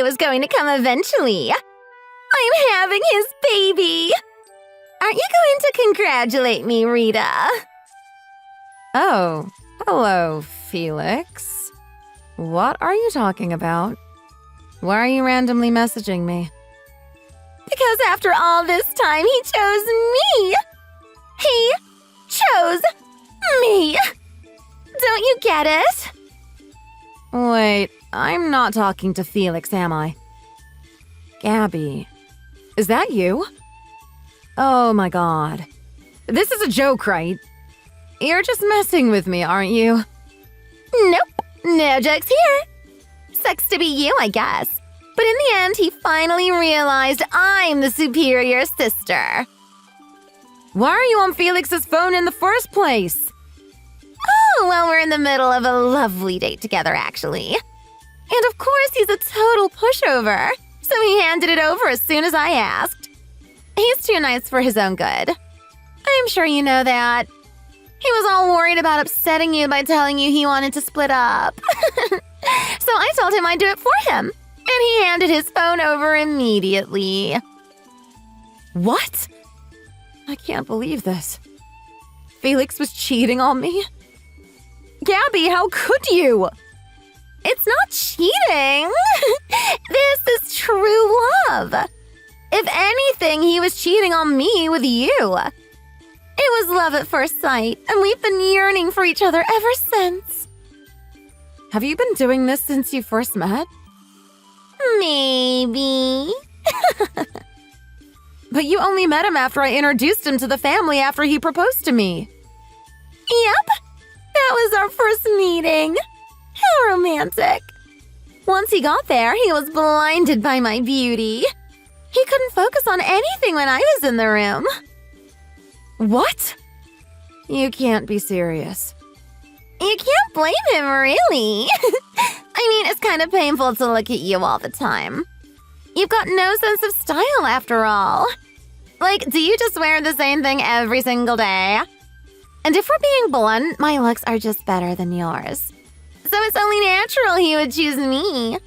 was going to come eventually. I'm having his baby. Aren't you going to congratulate me, Rita? Oh, hello, Felix. What are you talking about? Why are you randomly messaging me? Because after all this time, he chose me. He chose me. Don't you get it? Wait, I'm not talking to Felix, am I? Gabby, is that you? Oh my god. This is a joke, right? You're just messing with me, aren't you? Nope, no jokes here. Sucks to be you, I guess. But in the end, he finally realized I'm the superior sister. Why are you on Felix's phone in the first place? Oh, well, we're in the middle of a lovely date together, actually. And of course, he's a total pushover, so he handed it over as soon as I asked. He's too nice for his own good. I'm sure you know that. He was all worried about upsetting you by telling you he wanted to split up. So I told him I'd do it for him, and he handed his phone over immediately. What? I can't believe this. Felix was cheating on me? Gabby, how could you? It's not cheating. This is true love. If anything, he was cheating on me with you. It was love at first sight, and we've been yearning for each other ever since. Have you been doing this since you first met? Maybe. But you only met him after I introduced him to the family after he proposed to me. Yep, that was our first meeting. How romantic. Once he got there, he was blinded by my beauty. He couldn't focus on anything when I was in the room. What? You can't be serious. You can't blame him, really. I mean, it's kind of painful to look at you all the time. You've got no sense of style after all. Like, do you just wear the same thing every single day? And if we're being blunt, my looks are just better than yours. So it's only natural he would choose me.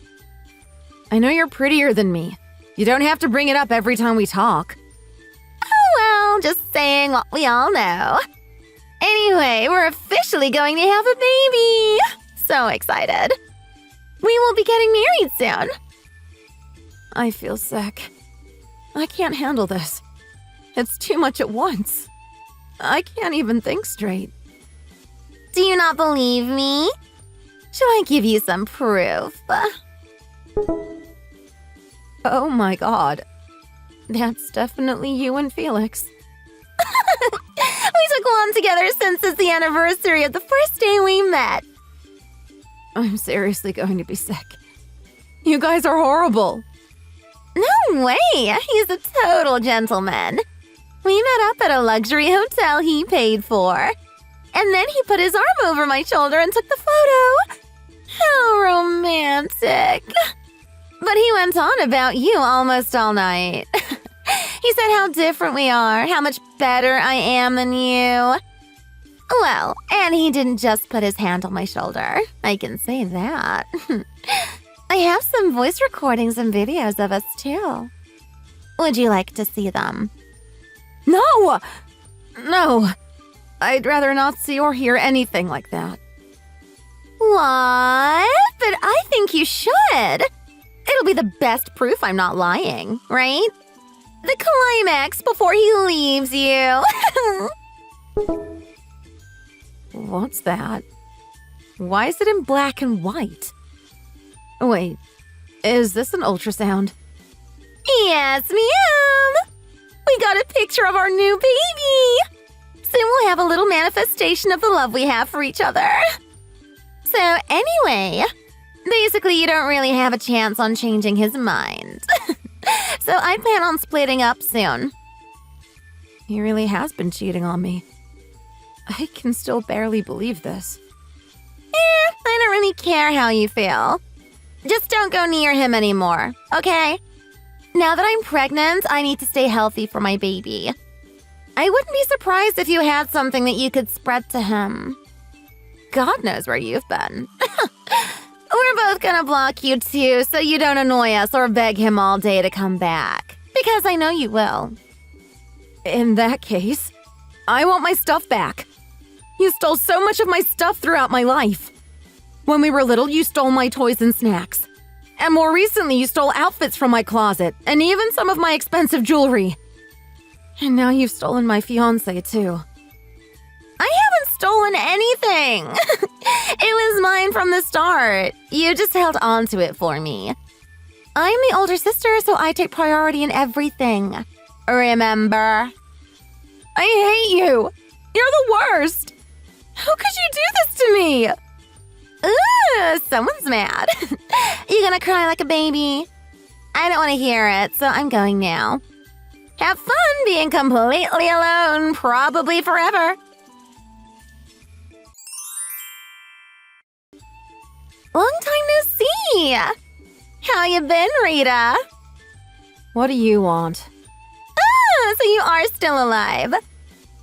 I know you're prettier than me. You don't have to bring it up every time we talk. Oh, well, just saying what we all know. Anyway, we're officially going to have a baby. So excited. We will be getting married soon. I feel sick. I can't handle this. It's too much at once. I can't even think straight. Do you not believe me? Shall I give you some proof? Oh my god. That's definitely you and Felix. We took one together since it's the anniversary of the first day we met. I'm seriously going to be sick. You guys are horrible. No way! He's a total gentleman. We met up at a luxury hotel he paid for. And then he put his arm over my shoulder and took the photo. How romantic. But he went on about you almost all night. He said how different we are, how much better I am than you. Well, and he didn't just put his hand on my shoulder. I can say that. I have some voice recordings and videos of us, too. Would you like to see them? No! No. I'd rather not see or hear anything like that. What? But I think you should. It'll be the best proof I'm not lying, right? The climax before he leaves you. What's that? Why is it in black and white? Wait, is this an ultrasound? Yes, ma'am. We got a picture of our new baby. Soon we'll have a little manifestation of the love we have for each other. So anyway, basically you don't really have a chance on changing his mind. So I plan on splitting up soon. He really has been cheating on me. I can still barely believe this. I don't really care how you feel. Just don't go near him anymore, okay? Now that I'm pregnant, I need to stay healthy for my baby. I wouldn't be surprised if you had something that you could spread to him. God knows where you've been. We're We're both gonna block you too, so you don't annoy us or beg him all day to come back. Because I know you will. In that case, I want my stuff back. You stole so much of my stuff throughout my life. When we were little, you stole my toys and snacks. And more recently, you stole outfits from my closet, and even some of my expensive jewelry. And now you've stolen my fiancé, too. I haven't stolen anything. It was mine from the start. You just held on to it for me. I'm the older sister, so I take priority in everything. Remember? I hate you. You're the worst. How could you do this to me? Ooh, someone's mad. You gonna cry like a baby? I don't want to hear it, so I'm going now. Have fun being completely alone, probably forever. Long time no see. How you been, Rita? What do you want? Ah, so you are still alive.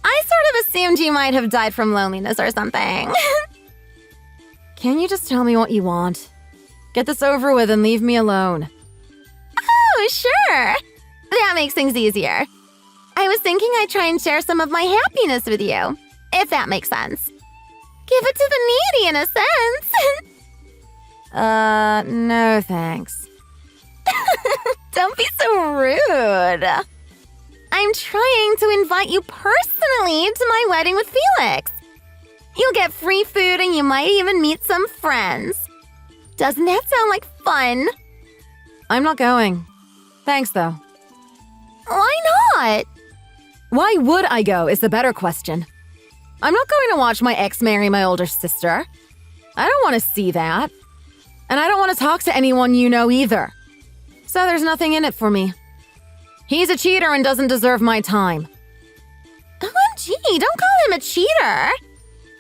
I sort of assumed you might have died from loneliness or something. Can you just tell me what you want? Get this over with and leave me alone. Oh, sure. That makes things easier. I was thinking I'd try and share some of my happiness with you, if that makes sense. Give it to the needy in a sense. No thanks. Don't be so rude. I'm trying to invite you personally to my wedding with Felix. You'll get free food and you might even meet some friends. Doesn't that sound like fun? I'm not going. Thanks, though. Why not? Why would I go is the better question. I'm not going to watch my ex marry my older sister. I don't want to see that. And I don't want to talk to anyone you know either. So there's nothing in it for me. He's a cheater and doesn't deserve my time. OMG, don't call him a cheater.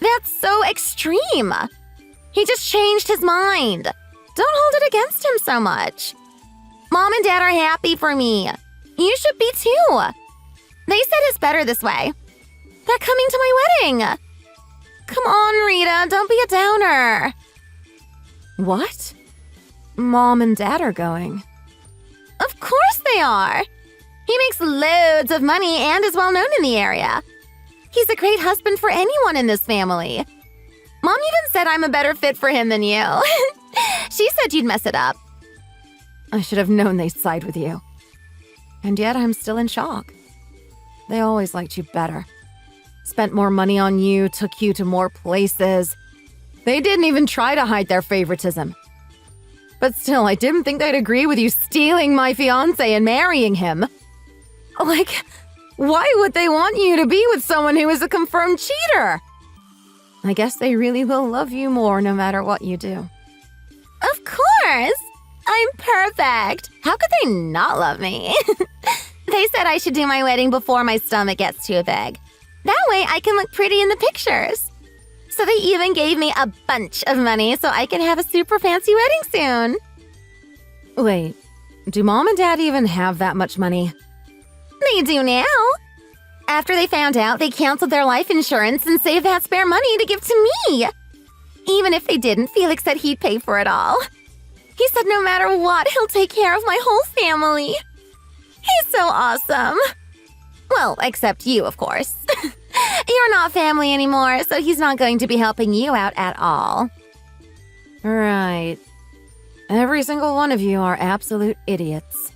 That's so extreme. He just changed his mind. Don't hold it against him so much. Mom and Dad are happy for me. You should be too. They said it's better this way. They're coming to my wedding. Come on, Rita, don't be a downer. What? Mom and Dad are going. Of course they are. He makes loads of money and is well known in the area. He's a great husband for anyone in this family. Mom even said I'm a better fit for him than you. She said you'd mess it up. I should have known they'd side with you. And yet I'm still in shock. They always liked you better. Spent more money on you, took you to more places. They didn't even try to hide their favoritism. But still, I didn't think they'd agree with you stealing my fiancé and marrying him. Like, why would they want you to be with someone who is a confirmed cheater? I guess they really will love you more no matter what you do. Of course! I'm perfect! How could they not love me? They said I should do my wedding before my stomach gets too big. That way I can look pretty in the pictures. So they even gave me a bunch of money so I can have a super fancy wedding soon. Wait, do Mom and Dad even have that much money? They do now. After they found out, they canceled their life insurance and saved that spare money to give to me. Even if they didn't, Felix said he'd pay for it all. He said no matter what, he'll take care of my whole family. He's so awesome. Well, except you, of course. You're not family anymore, so he's not going to be helping you out at all. Right. Every single one of you are absolute idiots.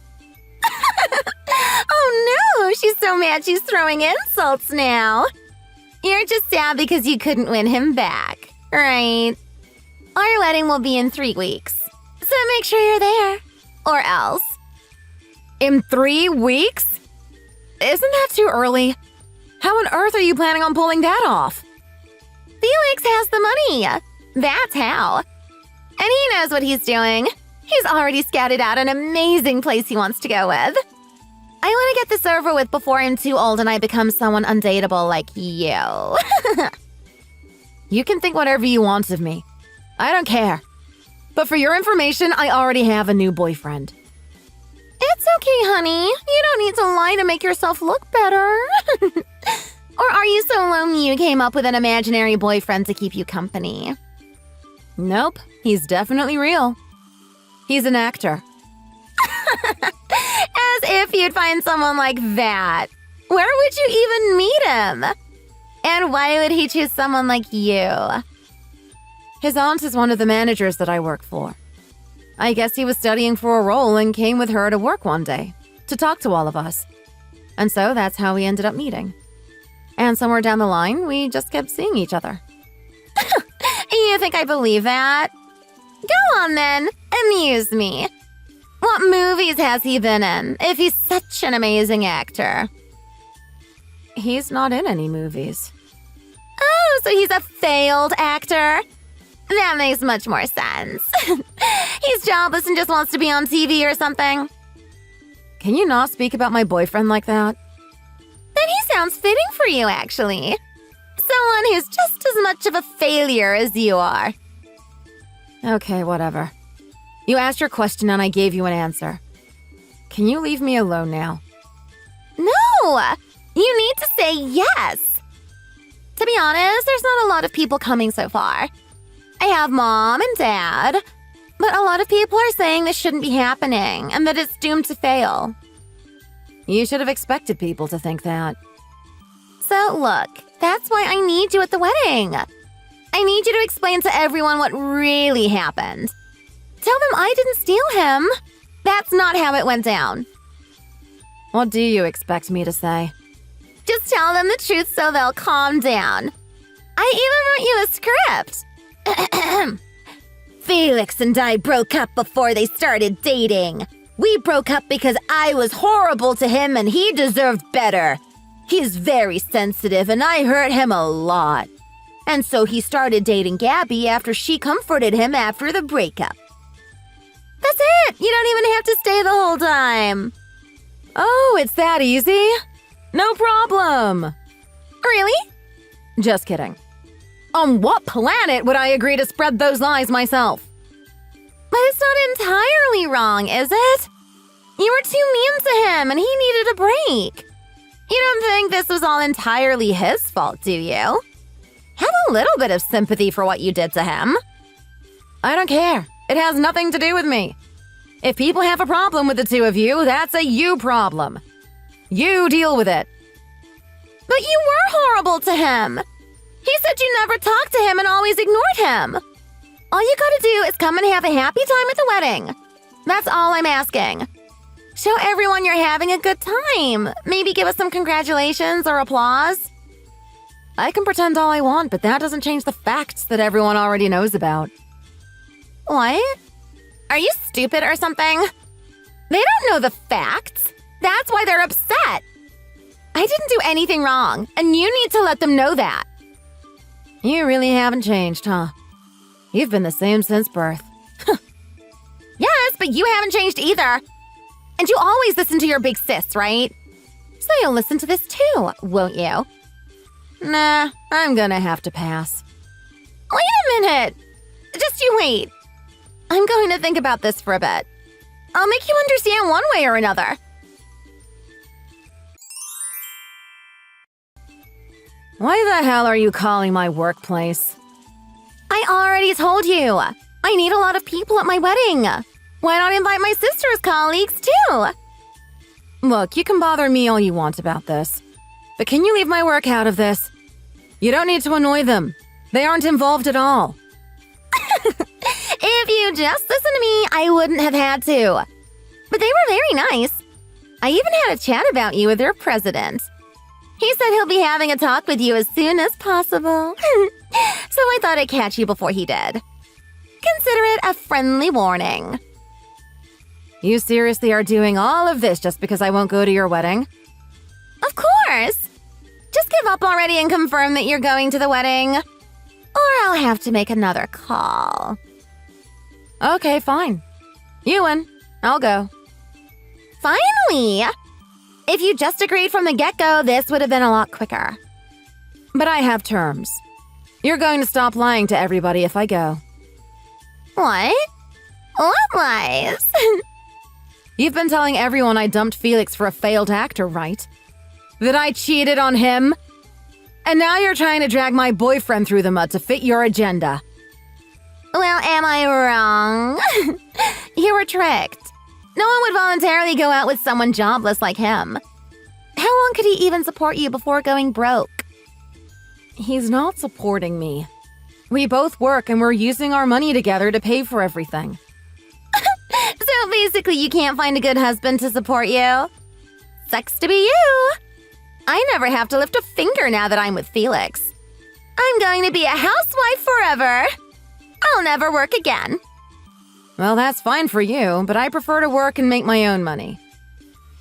Oh no, she's so mad she's throwing insults now. You're just sad because you couldn't win him back, right? Our wedding will be in 3 weeks, so make sure you're there. Or else. In 3 weeks? Isn't that too early? How on earth are you planning on pulling that off? Felix has the money. That's how. And he knows what he's doing. He's already scouted out an amazing place he wants to go with. I want to get this over with before I'm too old and I become someone undateable like you. You can think whatever you want of me. I don't care. But for your information, I already have a new boyfriend. It's okay, honey. You don't need to lie to make yourself look better. Or are you so lonely you came up with an imaginary boyfriend to keep you company? Nope, he's definitely real. He's an actor. As if you'd find someone like that. Where would you even meet him? And why would he choose someone like you? His aunt is one of the managers that I work for. I guess he was studying for a role and came with her to work one day to talk to all of us. And so that's how we ended up meeting. And somewhere down the line, we just kept seeing each other. You think I believe that? Go on then, amuse me. What movies has he been in, if he's such an amazing actor? He's not in any movies. Oh, so he's a failed actor? That makes much more sense. He's jobless and just wants to be on TV or something. Can you not speak about my boyfriend like that? Then he sounds fitting for you, actually. Someone who's just as much of a failure as you are. Okay, whatever. You asked your question and I gave you an answer. Can you leave me alone now? No! You need to say yes. To be honest, there's not a lot of people coming so far. I have Mom and Dad, but a lot of people are saying this shouldn't be happening and that it's doomed to fail. You should have expected people to think that. So look, that's why I need you at the wedding. I need you to explain to everyone what really happened. Tell them I didn't steal him. That's not how it went down. What do you expect me to say? Just tell them the truth so they'll calm down. I even wrote you a script. Felix and I broke up before they started dating. We broke up because I was horrible to him and he deserved better. He's very sensitive and I hurt him a lot. And so he started dating Gabby after she comforted him after the breakup. That's it! You don't even have to stay the whole time. Oh, it's that easy? No problem. Really? Just kidding. On what planet would I agree to spread those lies myself? But it's not entirely wrong, is it? You were too mean to him and he needed a break. You don't think this was all entirely his fault, do you? Have a little bit of sympathy for what you did to him. I don't care. It has nothing to do with me. If people have a problem with the two of you, that's a you problem. You deal with it. But you were horrible to him. He said you never talked to him and always ignored him. All you gotta do is come and have a happy time at the wedding. That's all I'm asking. Show everyone you're having a good time. Maybe give us some congratulations or applause. I can pretend all I want, but that doesn't change the facts that everyone already knows about. What? Are you stupid or something? They don't know the facts. That's why they're upset. I didn't do anything wrong, and you need to let them know that. You really haven't changed, huh? You've been the same since birth. Yes, but you haven't changed either. And you always listen to your big sis, right? So you'll listen to this too, won't you? Nah, I'm gonna have to pass. Wait a minute. Just you wait. I'm going to think about this for a bit. I'll make you understand one way or another. Why the hell are you calling my workplace? I already told you. I need a lot of people at my wedding. Why not invite my sister's colleagues too? Look, you can bother me all you want about this. But can you leave my work out of this? You don't need to annoy them. They aren't involved at all. If you just listened to me, I wouldn't have had to. But they were very nice. I even had a chat about you with their president. He said he'll be having a talk with you as soon as possible. So I thought I'd catch you before he did. Consider it a friendly warning. You seriously are doing all of this just because I won't go to your wedding? Of course. Just give up already and confirm that you're going to the wedding. Or I'll have to make another call. Okay, fine. You win. I'll go. Finally! If you just agreed from the get-go, this would have been a lot quicker. But I have terms. You're going to stop lying to everybody if I go. What? What lies? You've been telling everyone I dumped Felix for a failed actor, right? That I cheated on him? And now you're trying to drag my boyfriend through the mud to fit your agenda. Well, Well, am I wrong? You were tricked. No one would voluntarily go out with someone jobless like him. How long could he even support you before going broke? He's not supporting me. We both work and we're using our money together to pay for everything. So basically you can't find a good husband to support you? Sucks to be you. I never have to lift a finger now that I'm with Felix. I'm going to be a housewife forever. I'll never work again. Well, that's fine for you, but I prefer to work and make my own money.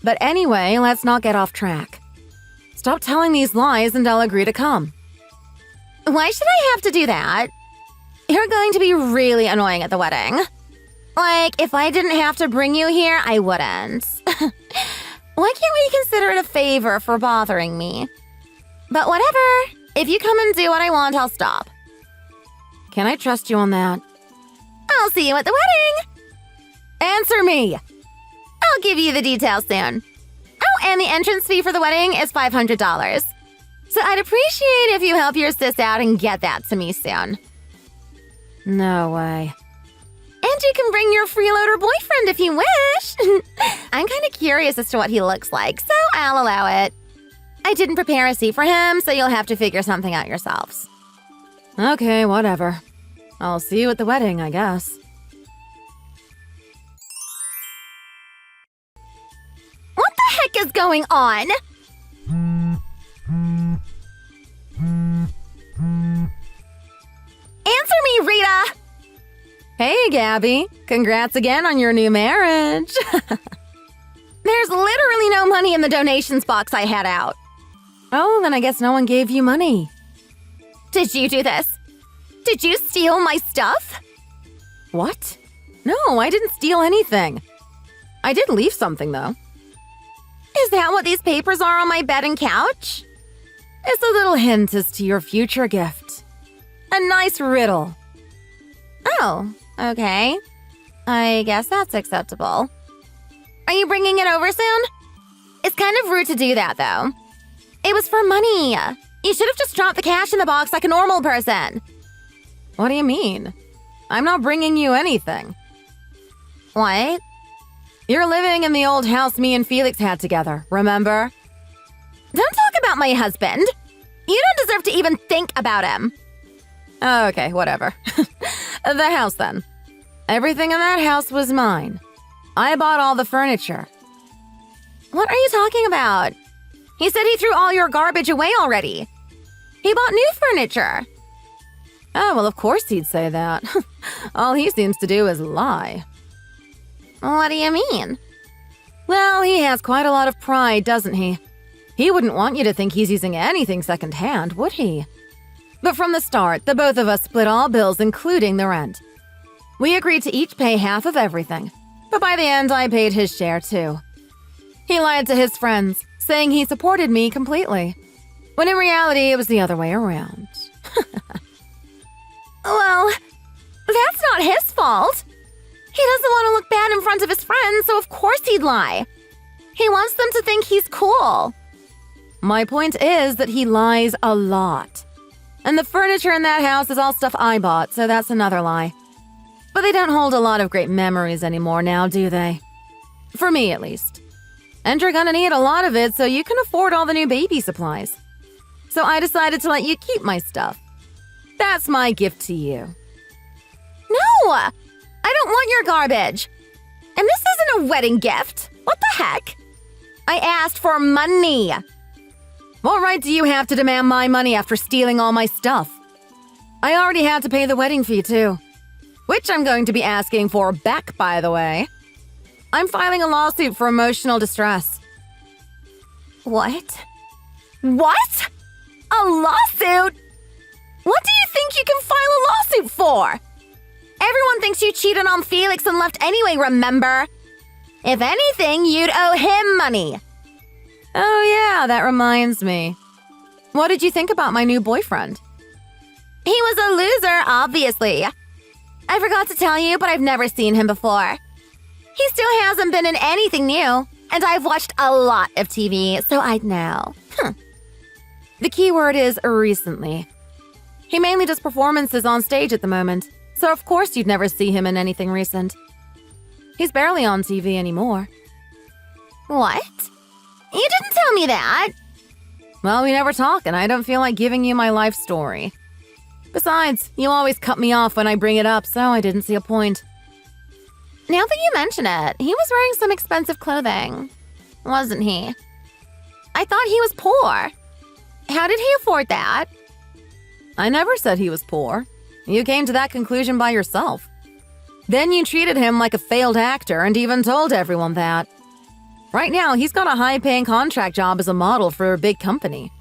But anyway, let's not get off track. Stop telling these lies and I'll agree to come. Why should I have to do that? You're going to be really annoying at the wedding. Like, if I didn't have to bring you here, I wouldn't. Why can't we consider it a favor for bothering me? But whatever. If you come and do what I want, I'll stop. Can I trust you on that? I'll see you at the wedding. Answer me! I'll give you the details soon. Oh, and the entrance fee for the wedding is $500. So I'd appreciate if you help your sis out and get that to me soon. No way. And you can bring your freeloader boyfriend if you wish. I'm kind of curious as to what he looks like, so I'll allow it. I didn't prepare a seat for him, so you'll have to figure something out yourselves. Okay, whatever. I'll see you at the wedding, I guess. What the heck is going on? Answer me, Rita! Hey, Gabby. Congrats again on your new marriage. There's literally no money in the donations box I had out. Oh, then I guess no one gave you money. Did you do this? Did you steal my stuff? What? No, I didn't steal anything. I did leave something, though. Is that what these papers are on my bed and couch? It's a little hint as to your future gift. A nice riddle. Oh, okay. I guess that's acceptable. Are you bringing it over soon? It's kind of rude to do that, though. It was for money. You should have just dropped the cash in the box like a normal person. What do you mean? I'm not bringing you anything. What? You're living in the old house me and Felix had together, remember? Don't talk about my husband. You don't deserve to even think about him. Okay, whatever. The house, then. Everything in that house was mine. I bought all the furniture. What are you talking about? He said he threw all your garbage away already. He bought new furniture. Oh, well, of course he'd say that. All he seems to do is lie. What do you mean? Well, he has quite a lot of pride, doesn't he? He wouldn't want you to think he's using anything secondhand, would he? But from the start, the both of us split all bills, including the rent. We agreed to each pay half of everything, but by the end, I paid his share too. He lied to his friends, saying he supported me completely, when in reality, it was the other way around. Well, that's not his fault. He doesn't want to look bad in front of his friends, so of course he'd lie. He wants them to think he's cool. My point is that he lies a lot. And the furniture in that house is all stuff I bought, so that's another lie. But they don't hold a lot of great memories anymore now, do they? For me, at least. And you're gonna need a lot of it so you can afford all the new baby supplies. So I decided to let you keep my stuff. That's my gift to you. No! I don't want your garbage. And this isn't a wedding gift. What the heck? I asked for money. What right do you have to demand my money after stealing all my stuff? I already had to pay the wedding fee, too. Which I'm going to be asking for back, by the way. I'm filing a lawsuit for emotional distress. What? What? A lawsuit? What do you think you can file a lawsuit for? Everyone thinks you cheated on Felix and left anyway, remember? If anything, you'd owe him money. Oh yeah, that reminds me. What did you think about my new boyfriend? He was a loser, obviously. I forgot to tell you, but I've never seen him before. He still hasn't been in anything new, and I've watched a lot of TV, so I'd know. The key word is recently. He mainly does performances on stage at the moment, So of course you'd never see him in anything recent. He's barely on TV anymore. What? You didn't tell me that. Well, we never talk, and I don't feel like giving you my life story. Besides, you always cut me off when I bring it up, so I didn't see a point. Now that you mention it, he was wearing some expensive clothing, wasn't he? I thought he was poor. How did he afford that? I never said he was poor. You came to that conclusion by yourself. Then you treated him like a failed actor and even told everyone that. Right now, he's got a high-paying contract job as a model for a big company.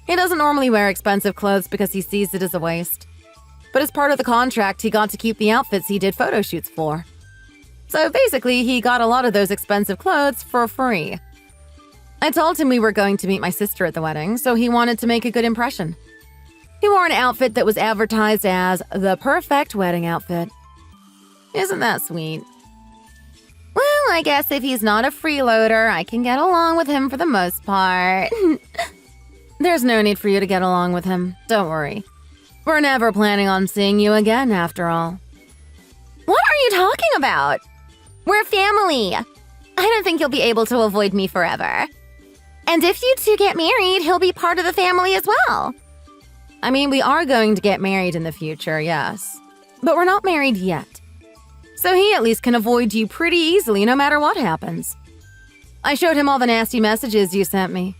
He doesn't normally wear expensive clothes because he sees it as a waste. But as part of the contract, he got to keep the outfits he did photo shoots for. So basically, he got a lot of those expensive clothes for free. I told him we were going to meet my sister at the wedding, so he wanted to make a good impression. He wore an outfit that was advertised as the perfect wedding outfit. Isn't that sweet? Well, I guess if he's not a freeloader, I can get along with him for the most part. There's no need for you to get along with him. Don't worry. We're never planning on seeing you again, after all. What are you talking about? We're family. I don't think you'll be able to avoid me forever. And if you two get married, he'll be part of the family as well. I mean, we are going to get married in the future, yes. But we're not married yet. So he at least can avoid you pretty easily no matter what happens. I showed him all the nasty messages you sent me.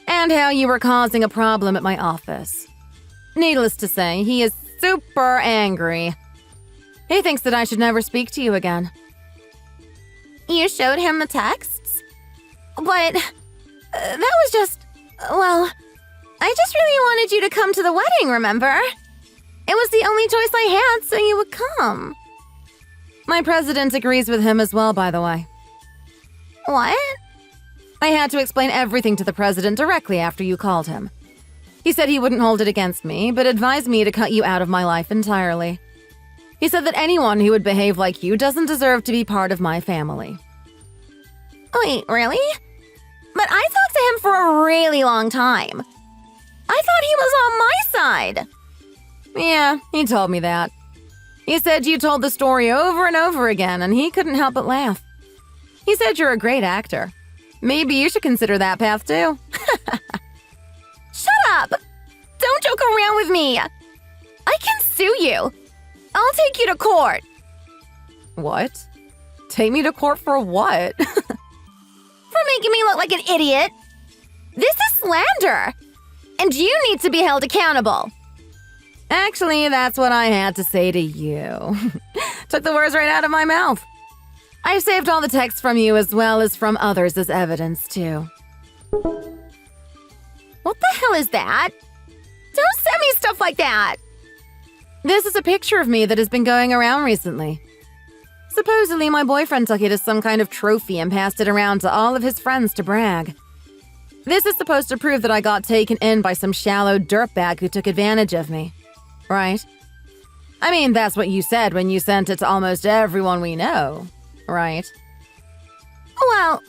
And how you were causing a problem at my office. Needless to say, he is super angry. He thinks that I should never speak to you again. You showed him the texts? But that was just, well, I just really wanted you to come to the wedding, remember? It was the only choice I had, so you would come. My president agrees with him as well, by the way. What? I had to explain everything to the president directly after you called him. He said he wouldn't hold it against me, but advised me to cut you out of my life entirely. He said that anyone who would behave like you doesn't deserve to be part of my family. Wait, really? But I talked to him for a really long time. I thought he was on my side. Yeah, he told me that. He said you told the story over and over again, and he couldn't help but laugh. He said you're a great actor. Maybe you should consider that path too. Shut up! Don't joke around with me! I can sue you! I'll take you to court! What? Take me to court for what? For making me look like an idiot! This is slander! And you need to be held accountable! Actually, that's what I had to say to you. Took the words right out of my mouth. I've saved all the texts from you as well as from others as evidence, too. What the hell is that? Don't send me stuff like that! This is a picture of me that has been going around recently. Supposedly, my boyfriend took it as some kind of trophy and passed it around to all of his friends to brag. This is supposed to prove that I got taken in by some shallow dirtbag who took advantage of me. Right? I mean, that's what you said when you sent it to almost everyone we know. Right? Well,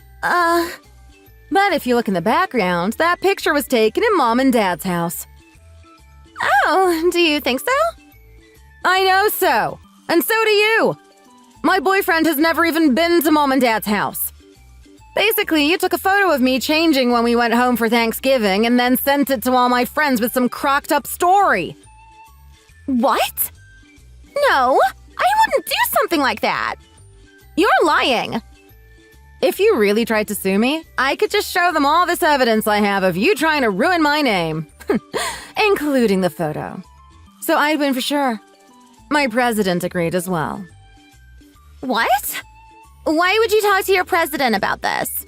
But if you look in the background, that picture was taken in Mom and Dad's house. Oh, do you think so? I know so. And so do you. My boyfriend has never even been to Mom and Dad's house. Basically, you took a photo of me changing when we went home for Thanksgiving and then sent it to all my friends with some crocked-up story. What? No, I wouldn't do something like that. You're lying. If you really tried to sue me, I could just show them all this evidence I have of you trying to ruin my name. Including the photo. So I'd win for sure. My president agreed as well. What? Why would you talk to your president about this?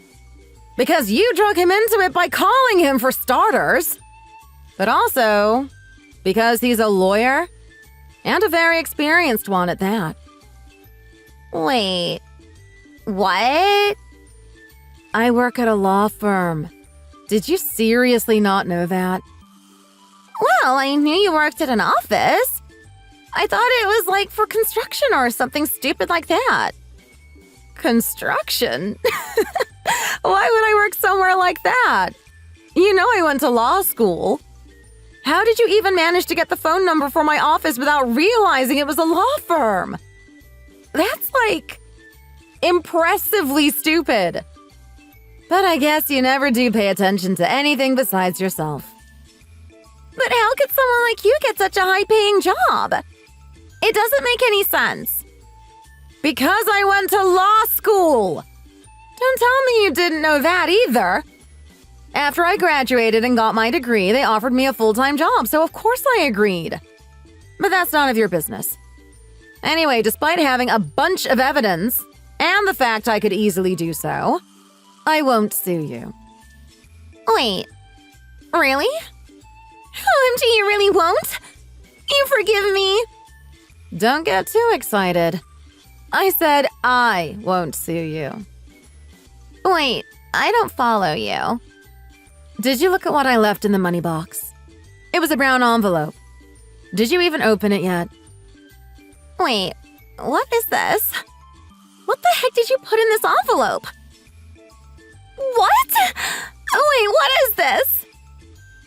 Because you drug him into it by calling him, for starters. But also, because he's a lawyer, and a very experienced one at that. Wait, what? I work at a law firm. Did you seriously not know that? Well, I knew you worked at an office. I thought it was like for construction or something stupid like that. Construction? Why would I work somewhere like that? You know I went to law school. How did you even manage to get the phone number for my office without realizing it was a law firm? That's impressively stupid. But I guess you never do pay attention to anything besides yourself. But how could someone like you get such a high-paying job? It doesn't make any sense. Because I went to law school. Don't tell me you didn't know that either. After I graduated and got my degree, they offered me a full-time job, so of course I agreed. But that's none of your business. Anyway, despite having a bunch of evidence, and the fact I could easily do so, I won't sue you. Wait, really? OMG, you really won't? You forgive me? Don't get too excited. I said I won't sue you. Wait, I don't follow you. Did you look at what I left in the money box? It was a brown envelope. Did you even open it yet? Wait, what is this? What the heck did you put in this envelope? What? Oh, wait, what is this?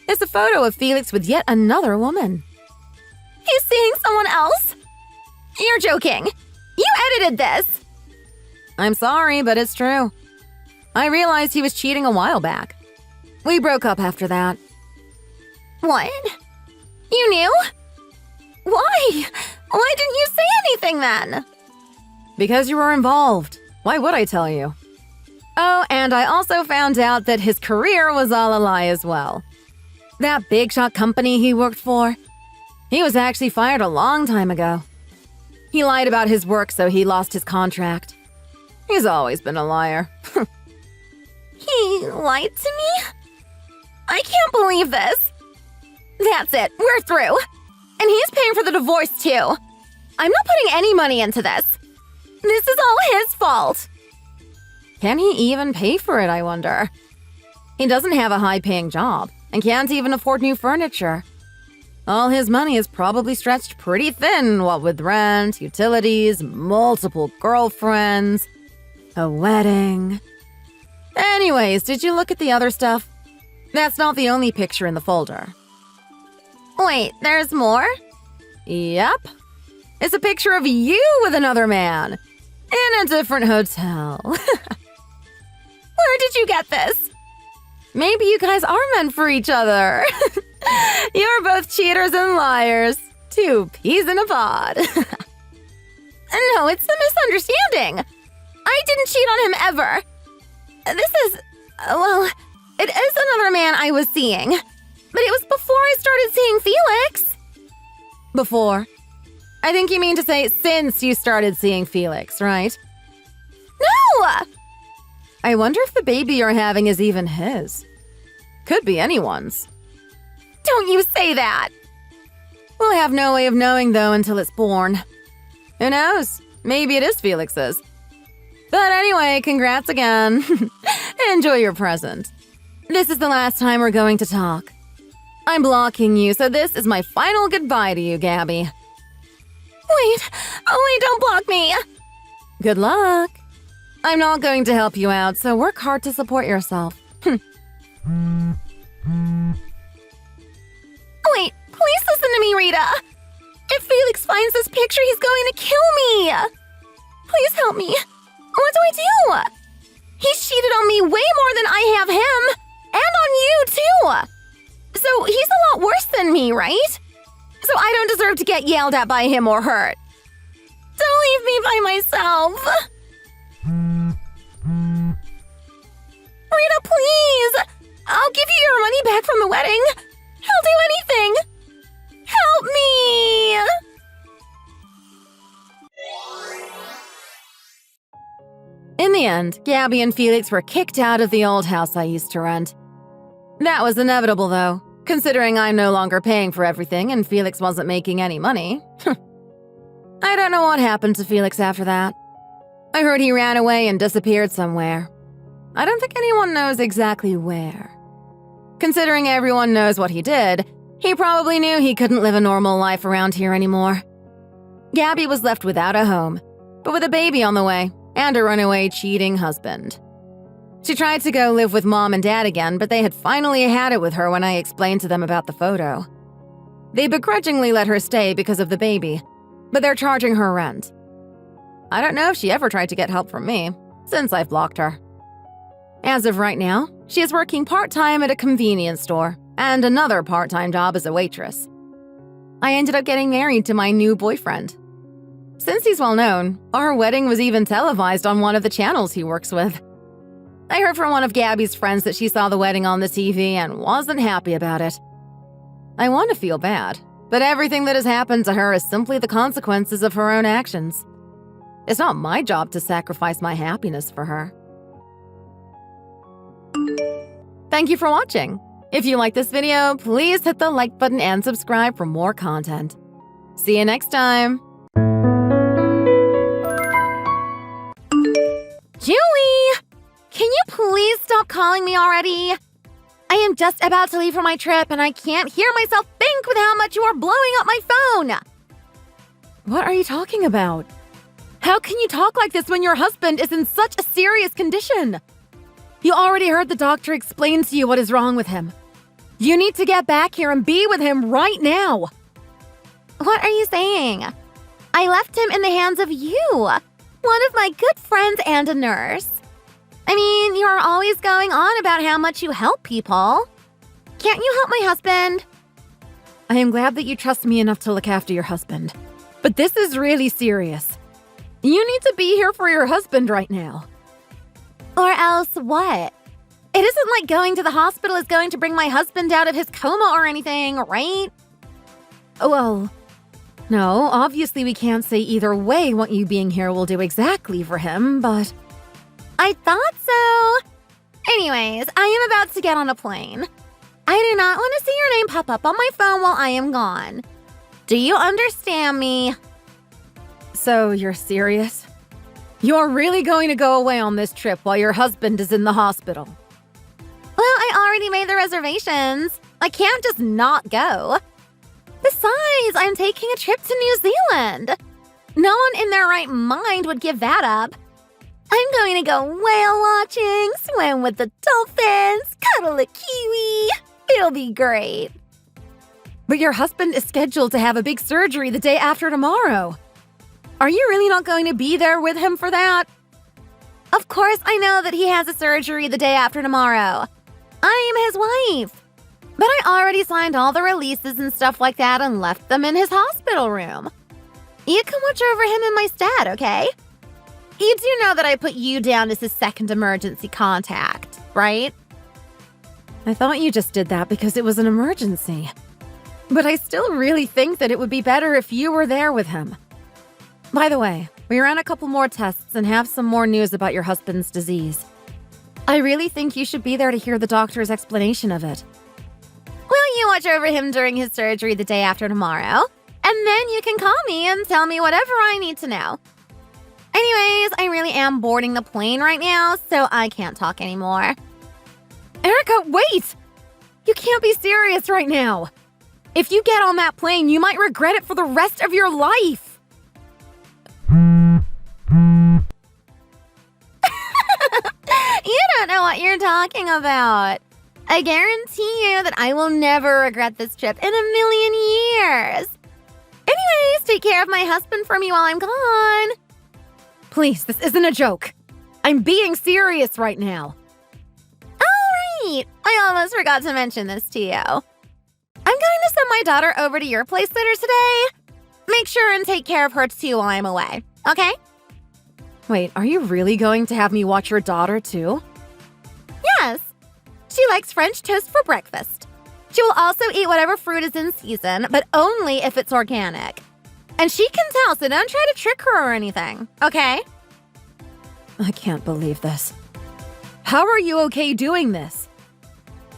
It's a photo of Felix with yet another woman. He's seeing someone else? You're joking. You edited this. I'm sorry, but it's true. I realized he was cheating a while back. We broke up after that. What? You knew? Why? Why didn't you say anything then? Because you were involved. Why would I tell you? Oh, and I also found out that his career was all a lie as well. That big shot company he worked for, he was actually fired a long time ago. He lied about his work, so he lost his contract. He's always been a liar. He lied to me? I can't believe this. That's it, we're through. And he's paying for the divorce too. I'm not putting any money into this. This is all his fault. Can he even pay for it, I wonder? He doesn't have a high-paying job and can't even afford new furniture. All his money is probably stretched pretty thin, what with rent, utilities, multiple girlfriends, a wedding. Anyways, did you look at the other stuff? That's not the only picture in the folder. Wait, there's more? Yep. It's a picture of you with another man in a different hotel. Where did you get this? Maybe you guys are meant for each other. You're both cheaters and liars. Two peas in a pod. No, it's a misunderstanding. I didn't cheat on him ever. It is another man I was seeing. But it was before I started seeing Felix. Before? I think you mean to say since you started seeing Felix, right? No! I wonder if the baby you're having is even his. Could be anyone's. Don't you say that! We'll have no way of knowing, though, until it's born. Who knows? Maybe it is Felix's. But anyway, congrats again. Enjoy your present. This is the last time we're going to talk. I'm blocking you, so this is my final goodbye to you, Gabby. Wait, don't block me! Good luck. I'm not going to help you out, so work hard to support yourself. Wait, please listen to me, Rita. If Felix finds this picture, he's going to kill me. Please help me. What do I do? He's cheated on me way more than I have him. And on you, too. So he's a lot worse than me, right? So I don't deserve to get yelled at by him or hurt. Don't leave me by myself. Rita, please. I'll give you your money back from the wedding. I'll do anything. Help me. In the end, Gabby and Felix were kicked out of the old house I used to rent. That was inevitable, though, considering I'm no longer paying for everything and Felix wasn't making any money. I don't know what happened to Felix after that. I heard he ran away and disappeared somewhere. I don't think anyone knows exactly where. Considering everyone knows what he did, he probably knew he couldn't live a normal life around here anymore. Gabby was left without a home, but with a baby on the way and a runaway cheating husband. She tried to go live with Mom and Dad again, but they had finally had it with her when I explained to them about the photo. They begrudgingly let her stay because of the baby, but they're charging her rent. I don't know if she ever tried to get help from me, since I've blocked her. As of right now, she is working part-time at a convenience store and another part-time job as a waitress. I ended up getting married to my new boyfriend. Since he's well-known, our wedding was even televised on one of the channels he works with. I heard from one of Gabby's friends that she saw the wedding on the TV and wasn't happy about it. I want to feel bad, but everything that has happened to her is simply the consequences of her own actions. It's not my job to sacrifice my happiness for her. Thank you for watching. If you like this video, please hit the like button and subscribe for more content. See you next time. Julie! Can you please stop calling me already? I am just about to leave for my trip and I can't hear myself think with how much you are blowing up my phone. What are you talking about? How can you talk like this when your husband is in such a serious condition? You already heard the doctor explain to you what is wrong with him. You need to get back here and be with him right now. What are you saying? I left him in the hands of you, one of my good friends and a nurse. I mean, you are always going on about how much you help people. Can't you help my husband? I am glad that you trust me enough to look after your husband. But this is really serious. You need to be here for your husband right now. Or else what? It isn't like going to the hospital is going to bring my husband out of his coma or anything, right? Well, no, obviously we can't say either way what you being here will do exactly for him, but... I thought so. Anyways, I am about to get on a plane. I do not want to see your name pop up on my phone while I am gone. Do you understand me? So you're serious? You're really going to go away on this trip while your husband is in the hospital? Well, I already made the reservations. I can't just not go. Besides, I'm taking a trip to New Zealand. No one in their right mind would give that up. I'm going to go whale watching, swim with the dolphins, cuddle a kiwi. It'll be great. But your husband is scheduled to have a big surgery the day after tomorrow. Are you really not going to be there with him for that? Of course I know that he has a surgery the day after tomorrow. I am his wife. But I already signed all the releases and stuff like that and left them in his hospital room. You can watch over him in my stead, okay? You do know that I put you down as his second emergency contact, right? I thought you just did that because it was an emergency. But I still really think that it would be better if you were there with him. By the way, we ran a couple more tests and have some more news about your husband's disease. I really think you should be there to hear the doctor's explanation of it. Will you watch over him during his surgery the day after tomorrow? And then you can call me and tell me whatever I need to know. Anyways, I really am boarding the plane right now, so I can't talk anymore. Erica, wait! You can't be serious right now. If you get on that plane, you might regret it for the rest of your life. You don't know what you're talking about. I guarantee you that I will never regret this trip in a million years. Anyways, take care of my husband for me while I'm gone. Please, this isn't a joke. I'm being serious right now. All right. I almost forgot to mention this to you. I'm going to send my daughter over to your place later today. Make sure and take care of her too while I'm away, okay? Wait, are you really going to have me watch your daughter too? Yes. She likes French toast for breakfast. She will also eat whatever fruit is in season, but only if it's organic. And she can tell, so don't try to trick her or anything, okay? I can't believe this. How are you okay doing this?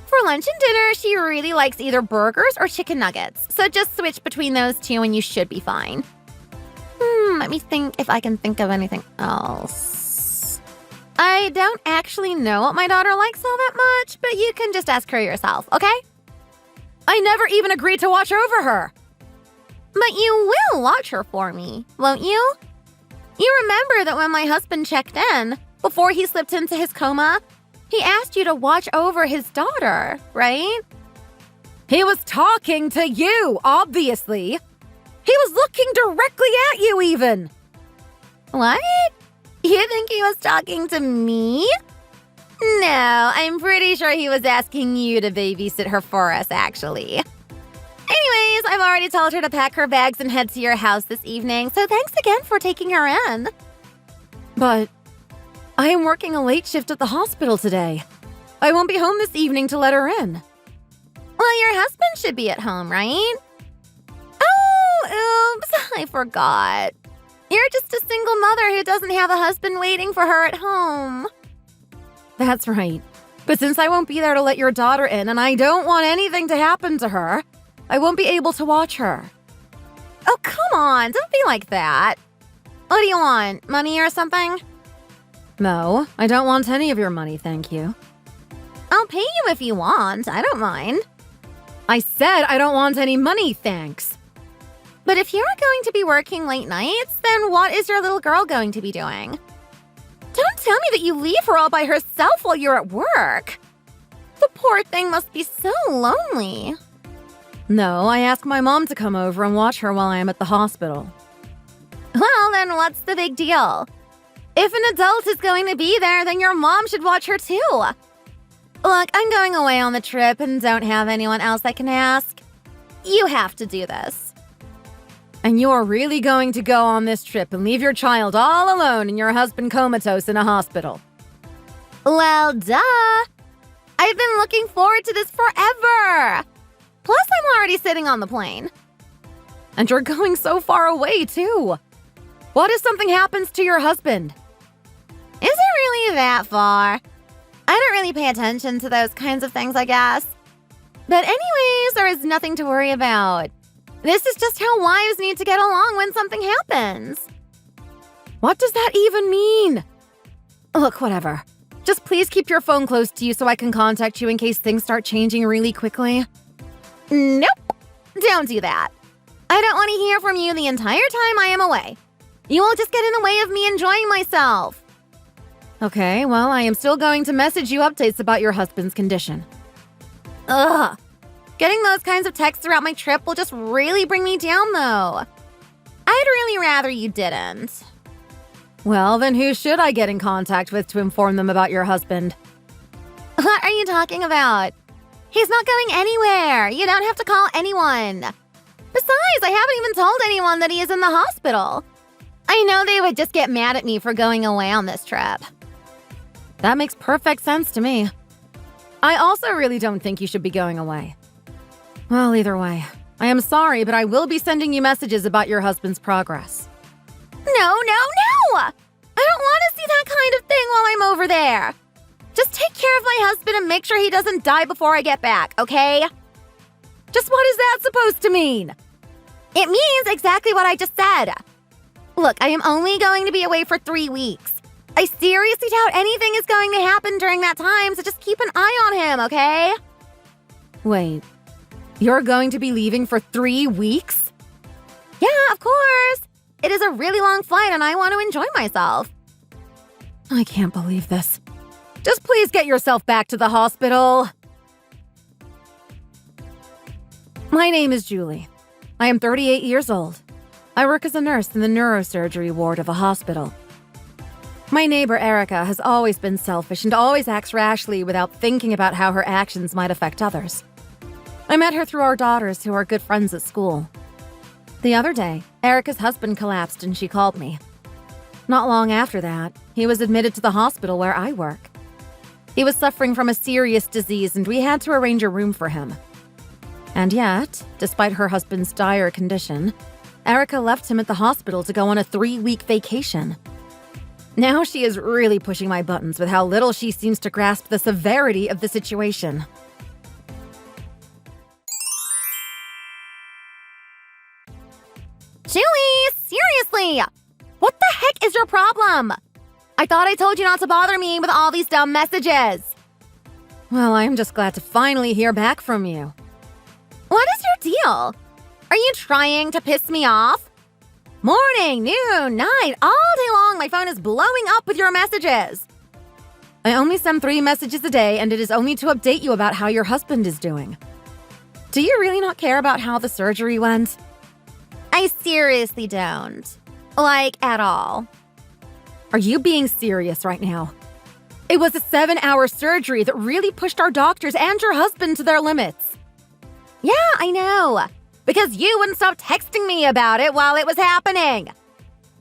For lunch and dinner, she really likes either burgers or chicken nuggets. So just switch between those two and you should be fine. Let me think if I can think of anything else. I don't actually know what my daughter likes all that much, but you can just ask her yourself, okay? I never even agreed to watch over her. But you will watch her for me, won't you? You remember that when my husband checked in, before he slipped into his coma, he asked you to watch over his daughter, right? He was talking to you, obviously. He was looking directly at you, even. What? You think he was talking to me? No, I'm pretty sure he was asking you to babysit her for us, actually. Anyways, I've already told her to pack her bags and head to your house this evening, so thanks again for taking her in. But I am working a late shift at the hospital today. I won't be home this evening to let her in. Well, your husband should be at home, right? Oh, oops, I forgot. You're just a single mother who doesn't have a husband waiting for her at home. That's right. But since I won't be there to let your daughter in and I don't want anything to happen to her, I won't be able to watch her. Oh, come on, don't be like that. What do you want, money or something? No, I don't want any of your money, thank you. I'll pay you if you want, I don't mind. I said I don't want any money, thanks. But if you're going to be working late nights, then what is your little girl going to be doing? Don't tell me that you leave her all by herself while you're at work. The poor thing must be so lonely. No, I asked my mom to come over and watch her while I am at the hospital. Well, then what's the big deal? If an adult is going to be there, then your mom should watch her too. Look, I'm going away on the trip and don't have anyone else I can ask. You have to do this. And you're really going to go on this trip and leave your child all alone and your husband comatose in a hospital? Well, duh. I've been looking forward to this forever. Plus, I'm already sitting on the plane. And you're going so far away, too. What if something happens to your husband? Is it really that far? I don't really pay attention to those kinds of things, I guess. But anyways, there is nothing to worry about. This is just how wives need to get along when something happens. What does that even mean? Look, whatever. Just please keep your phone close to you so I can contact you in case things start changing really quickly. Nope. Don't do that. I don't want to hear from you the entire time I am away. You will just get in the way of me enjoying myself. Okay, well, I am still going to message you updates about your husband's condition. Ugh. Getting those kinds of texts throughout my trip will just really bring me down, though. I'd really rather you didn't. Well, then who should I get in contact with to inform them about your husband? What are you talking about? He's not going anywhere. You don't have to call anyone. Besides, I haven't even told anyone that he is in the hospital. I know they would just get mad at me for going away on this trip. That makes perfect sense to me. I also really don't think you should be going away. Well, either way, I am sorry, but I will be sending you messages about your husband's progress. No! I don't want to see that kind of thing while I'm over there. Just take care of my husband and make sure he doesn't die before I get back, okay? Just what is that supposed to mean? It means exactly what I just said. Look, I am only going to be away for 3 weeks. I seriously doubt anything is going to happen during that time, so just keep an eye on him, okay? Wait, you're going to be leaving for 3 weeks? Yeah, of course. It is a really long flight and I want to enjoy myself. I can't believe this. Just please get yourself back to the hospital. My name is Julie. I am 38 years old. I work as a nurse in the neurosurgery ward of a hospital. My neighbor Erica has always been selfish and always acts rashly without thinking about how her actions might affect others. I met her through our daughters who are good friends at school. The other day, Erica's husband collapsed and she called me. Not long after that, he was admitted to the hospital where I work. He was suffering from a serious disease and we had to arrange a room for him. And yet, despite her husband's dire condition, Erica left him at the hospital to go on a 3-week vacation. Now she is really pushing my buttons with how little she seems to grasp the severity of the situation. Julie, seriously! What the heck is your problem? I thought I told you not to bother me with all these dumb messages. Well, I'm just glad to finally hear back from you. What is your deal? Are you trying to piss me off? Morning, noon, night, all day long, my phone is blowing up with your messages. I only send 3 messages a day, and it is only to update you about how your husband is doing. Do you really not care about how the surgery went? I seriously don't. Like, at all. Are you being serious right now? It was a 7-hour surgery that really pushed our doctors and your husband to their limits. Yeah, I know. Because you wouldn't stop texting me about it while it was happening.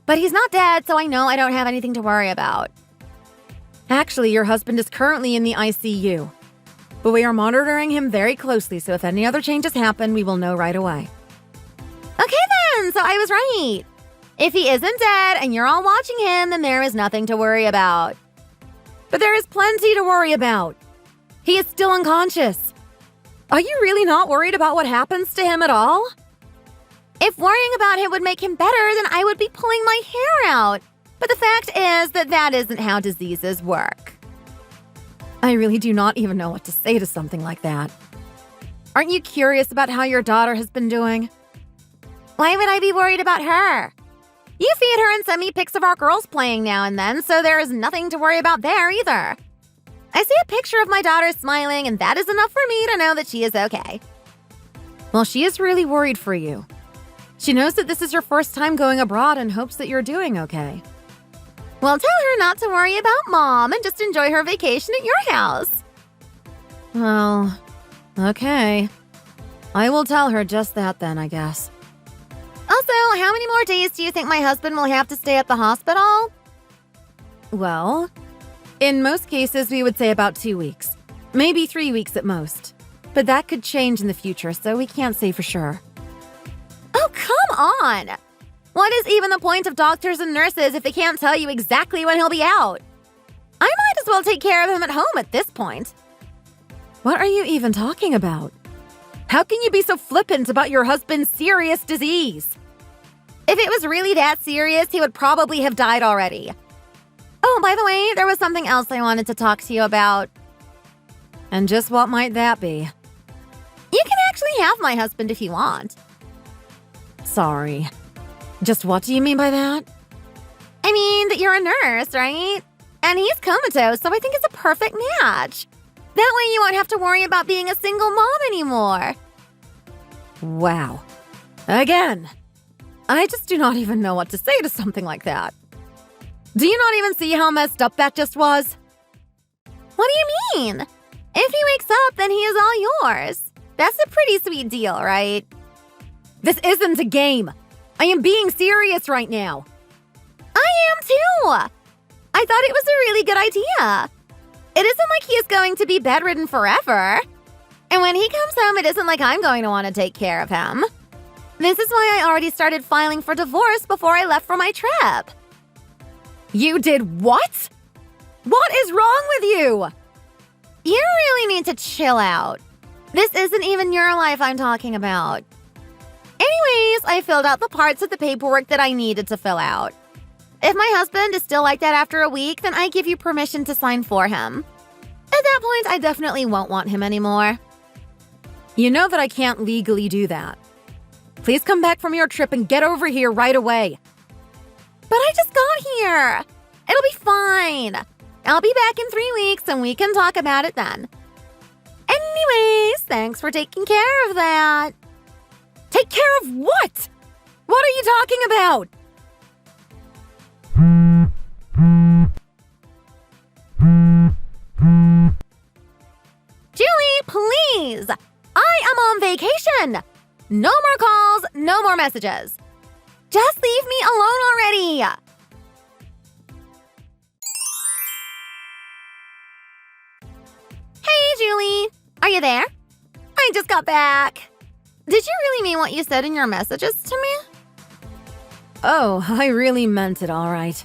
But he's not dead, so I know I don't have anything to worry about. Actually, your husband is currently in the ICU. But we are monitoring him very closely, so if any other changes happen, we will know right away. Okay then, so I was right. If he isn't dead and you're all watching him, then there is nothing to worry about. But there is plenty to worry about. He is still unconscious. Are you really not worried about what happens to him at all? If worrying about him would make him better, then I would be pulling my hair out. But the fact is that isn't how diseases work. I really do not even know what to say to something like that. Aren't you curious about how your daughter has been doing? Why would I be worried about her? You feed her and send me pics of our girls playing now and then, so there is nothing to worry about there either. I see a picture of my daughter smiling, and that is enough for me to know that she is okay. Well, she is really worried for you. She knows that this is your first time going abroad and hopes that you're doing okay. Well, tell her not to worry about Mom and just enjoy her vacation at your house. Well, okay. I will tell her just that then, I guess. Also, how many more days do you think my husband will have to stay at the hospital? Well, in most cases, we would say about 2 weeks. Maybe 3 weeks at most. But that could change in the future, so we can't say for sure. Oh, come on! What is even the point of doctors and nurses if they can't tell you exactly when he'll be out? I might as well take care of him at home at this point. What are you even talking about? How can you be so flippant about your husband's serious disease? If it was really that serious, he would probably have died already. Oh, by the way, there was something else I wanted to talk to you about. And just what might that be? You can actually have my husband if you want. Sorry. Just what do you mean by that? I mean that you're a nurse, right? And he's comatose, so I think it's a perfect match. That way you won't have to worry about being a single mom anymore. Wow. Again. I just do not even know what to say to something like that. Do you not even see how messed up that just was? What do you mean? If he wakes up, then he is all yours. That's a pretty sweet deal, right? This isn't a game. I am being serious right now. I am too. I thought it was a really good idea. It isn't like he is going to be bedridden forever. And when he comes home, it isn't like I'm going to want to take care of him. This is why I already started filing for divorce before I left for my trip. You did what? What is wrong with you? You really need to chill out. This isn't even your life I'm talking about. Anyways, I filled out the parts of the paperwork that I needed to fill out. If my husband is still like that after a week, then I give you permission to sign for him. At that point, I definitely won't want him anymore. You know that I can't legally do that. Please come back from your trip and get over here right away. But I just got here. It'll be fine. I'll be back in 3 weeks and we can talk about it then. Anyways, thanks for taking care of that. Take care of what? What are you talking about? Julie, please! I am on vacation! No more calls, no more messages. Just leave me alone already! Hey, Julie! Are you there? I just got back. Did you really mean what you said in your messages to me? Oh, I really meant it, all right.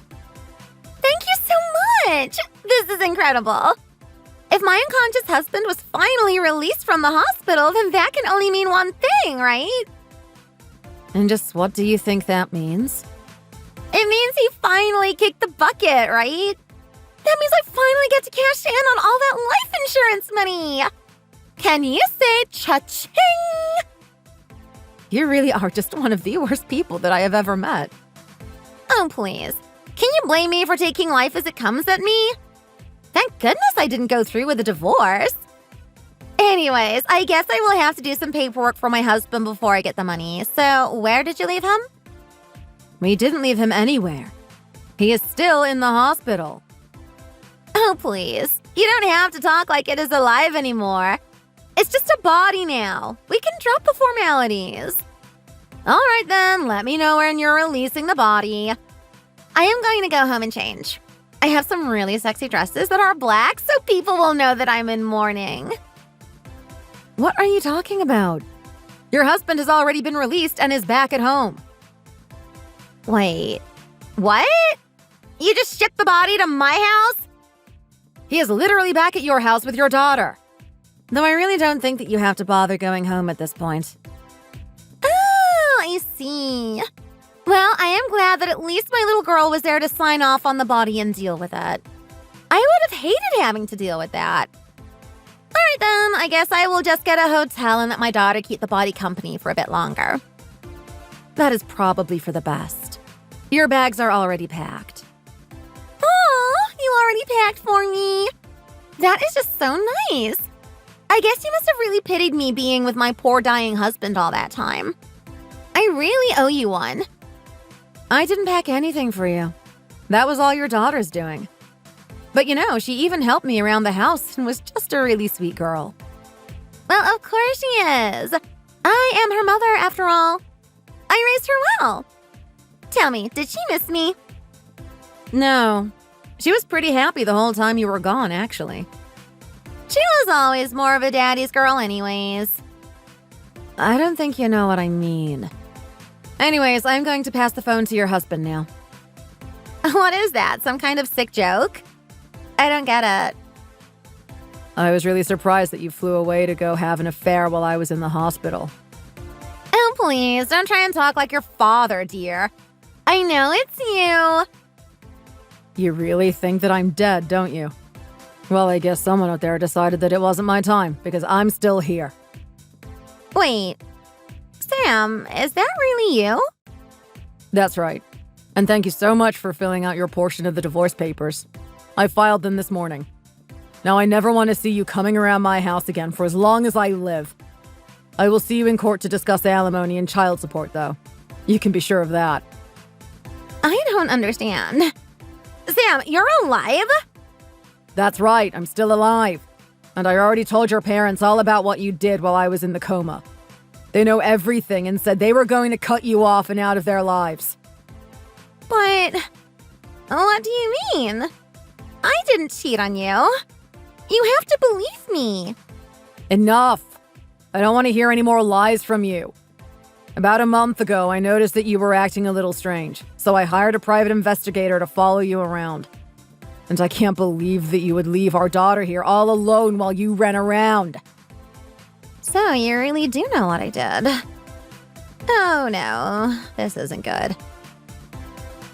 Thank you so much! This is incredible. If my unconscious husband was finally released from the hospital, then that can only mean one thing, right? And just what do you think that means? It means he finally kicked the bucket, right? That means I finally get to cash in on all that life insurance money. Can you say cha-ching? You really are just one of the worst people that I have ever met. Oh, please. Can you blame me for taking life as it comes at me? Thank goodness I didn't go through with a divorce. Hey, Anyways, I guess I will have to do some paperwork for my husband before I get the money. So, where did you leave him? We didn't leave him anywhere. He is still in the hospital. Oh, please. You don't have to talk like it is alive anymore. It's just a body now. We can drop the formalities. All right then, let me know when you're releasing the body. I am going to go home and change. I have some really sexy dresses that are black so people will know that I'm in mourning. What are you talking about? Your husband has already been released and is back at home. Wait, what? You just shipped the body to my house? He is literally back at your house with your daughter. Though I really don't think that you have to bother going home at this point. Oh, I see. Well, I am glad that at least my little girl was there to sign off on the body and deal with it. I would have hated having to deal with that. All right then, I guess I will just get a hotel and let my daughter keep the body company for a bit longer. That is probably for the best. Your bags are already packed. Oh, you already packed for me. That is just so nice. I guess you must have really pitied me being with my poor dying husband all that time. I really owe you one. I didn't pack anything for you. That was all your daughter's doing. But you know, she even helped me around the house and was just a really sweet girl. Well, of course she is. I am her mother, after all. I raised her well. Tell me, did she miss me? No. She was pretty happy the whole time you were gone, actually. She was always more of a daddy's girl anyways. I don't think you know what I mean. Anyways, I'm going to pass the phone to your husband now. What is that? Some kind of sick joke? I don't get it. I was really surprised that you flew away to go have an affair while I was in the hospital. Oh, please, don't try and talk like your father, dear. I know it's you. You really think that I'm dead, don't you? Well, I guess someone out there decided that it wasn't my time, because I'm still here. Wait, Sam, is that really you? That's right. And thank you so much for filling out your portion of the divorce papers. I filed them this morning. Now I never want to see you coming around my house again for as long as I live. I will see you in court to discuss alimony and child support, though. You can be sure of that. I don't understand. Sam, you're alive? That's right, I'm still alive. And I already told your parents all about what you did while I was in the coma. They know everything and said they were going to cut you off and out of their lives. But what do you mean? I didn't cheat on you. You have to believe me. Enough. I don't want to hear any more lies from you. About a month ago, I noticed that you were acting a little strange, so I hired a private investigator to follow you around. And I can't believe that you would leave our daughter here all alone while you ran around. So you really do know what I did. Oh no, this isn't good.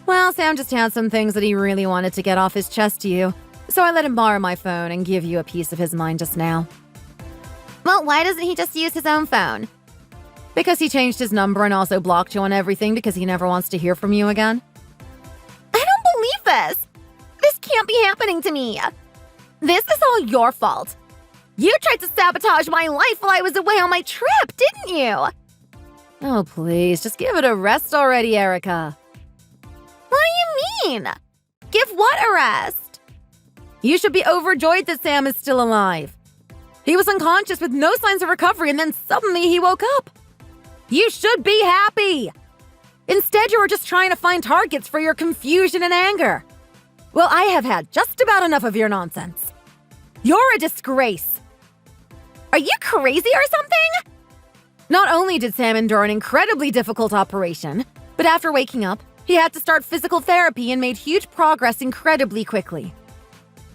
Well, Sam just had some things that he really wanted to get off his chest to you, so I let him borrow my phone and give you a piece of his mind just now. Well, why doesn't he just use his own phone? Because he changed his number and also blocked you on everything because he never wants to hear from you again. I don't believe this. This can't be happening to me. This is all your fault. You tried to sabotage my life while I was away on my trip, didn't you? Oh, please, just give it a rest already, Erica. What do you mean? Give what a rest? You should be overjoyed that Sam is still alive. He was unconscious with no signs of recovery, and then suddenly he woke up. You should be happy. Instead, you were just trying to find targets for your confusion and anger. Well, I have had just about enough of your nonsense. You're a disgrace. Are you crazy or something? Not only did Sam endure an incredibly difficult operation, but after waking up, he had to start physical therapy and made huge progress incredibly quickly.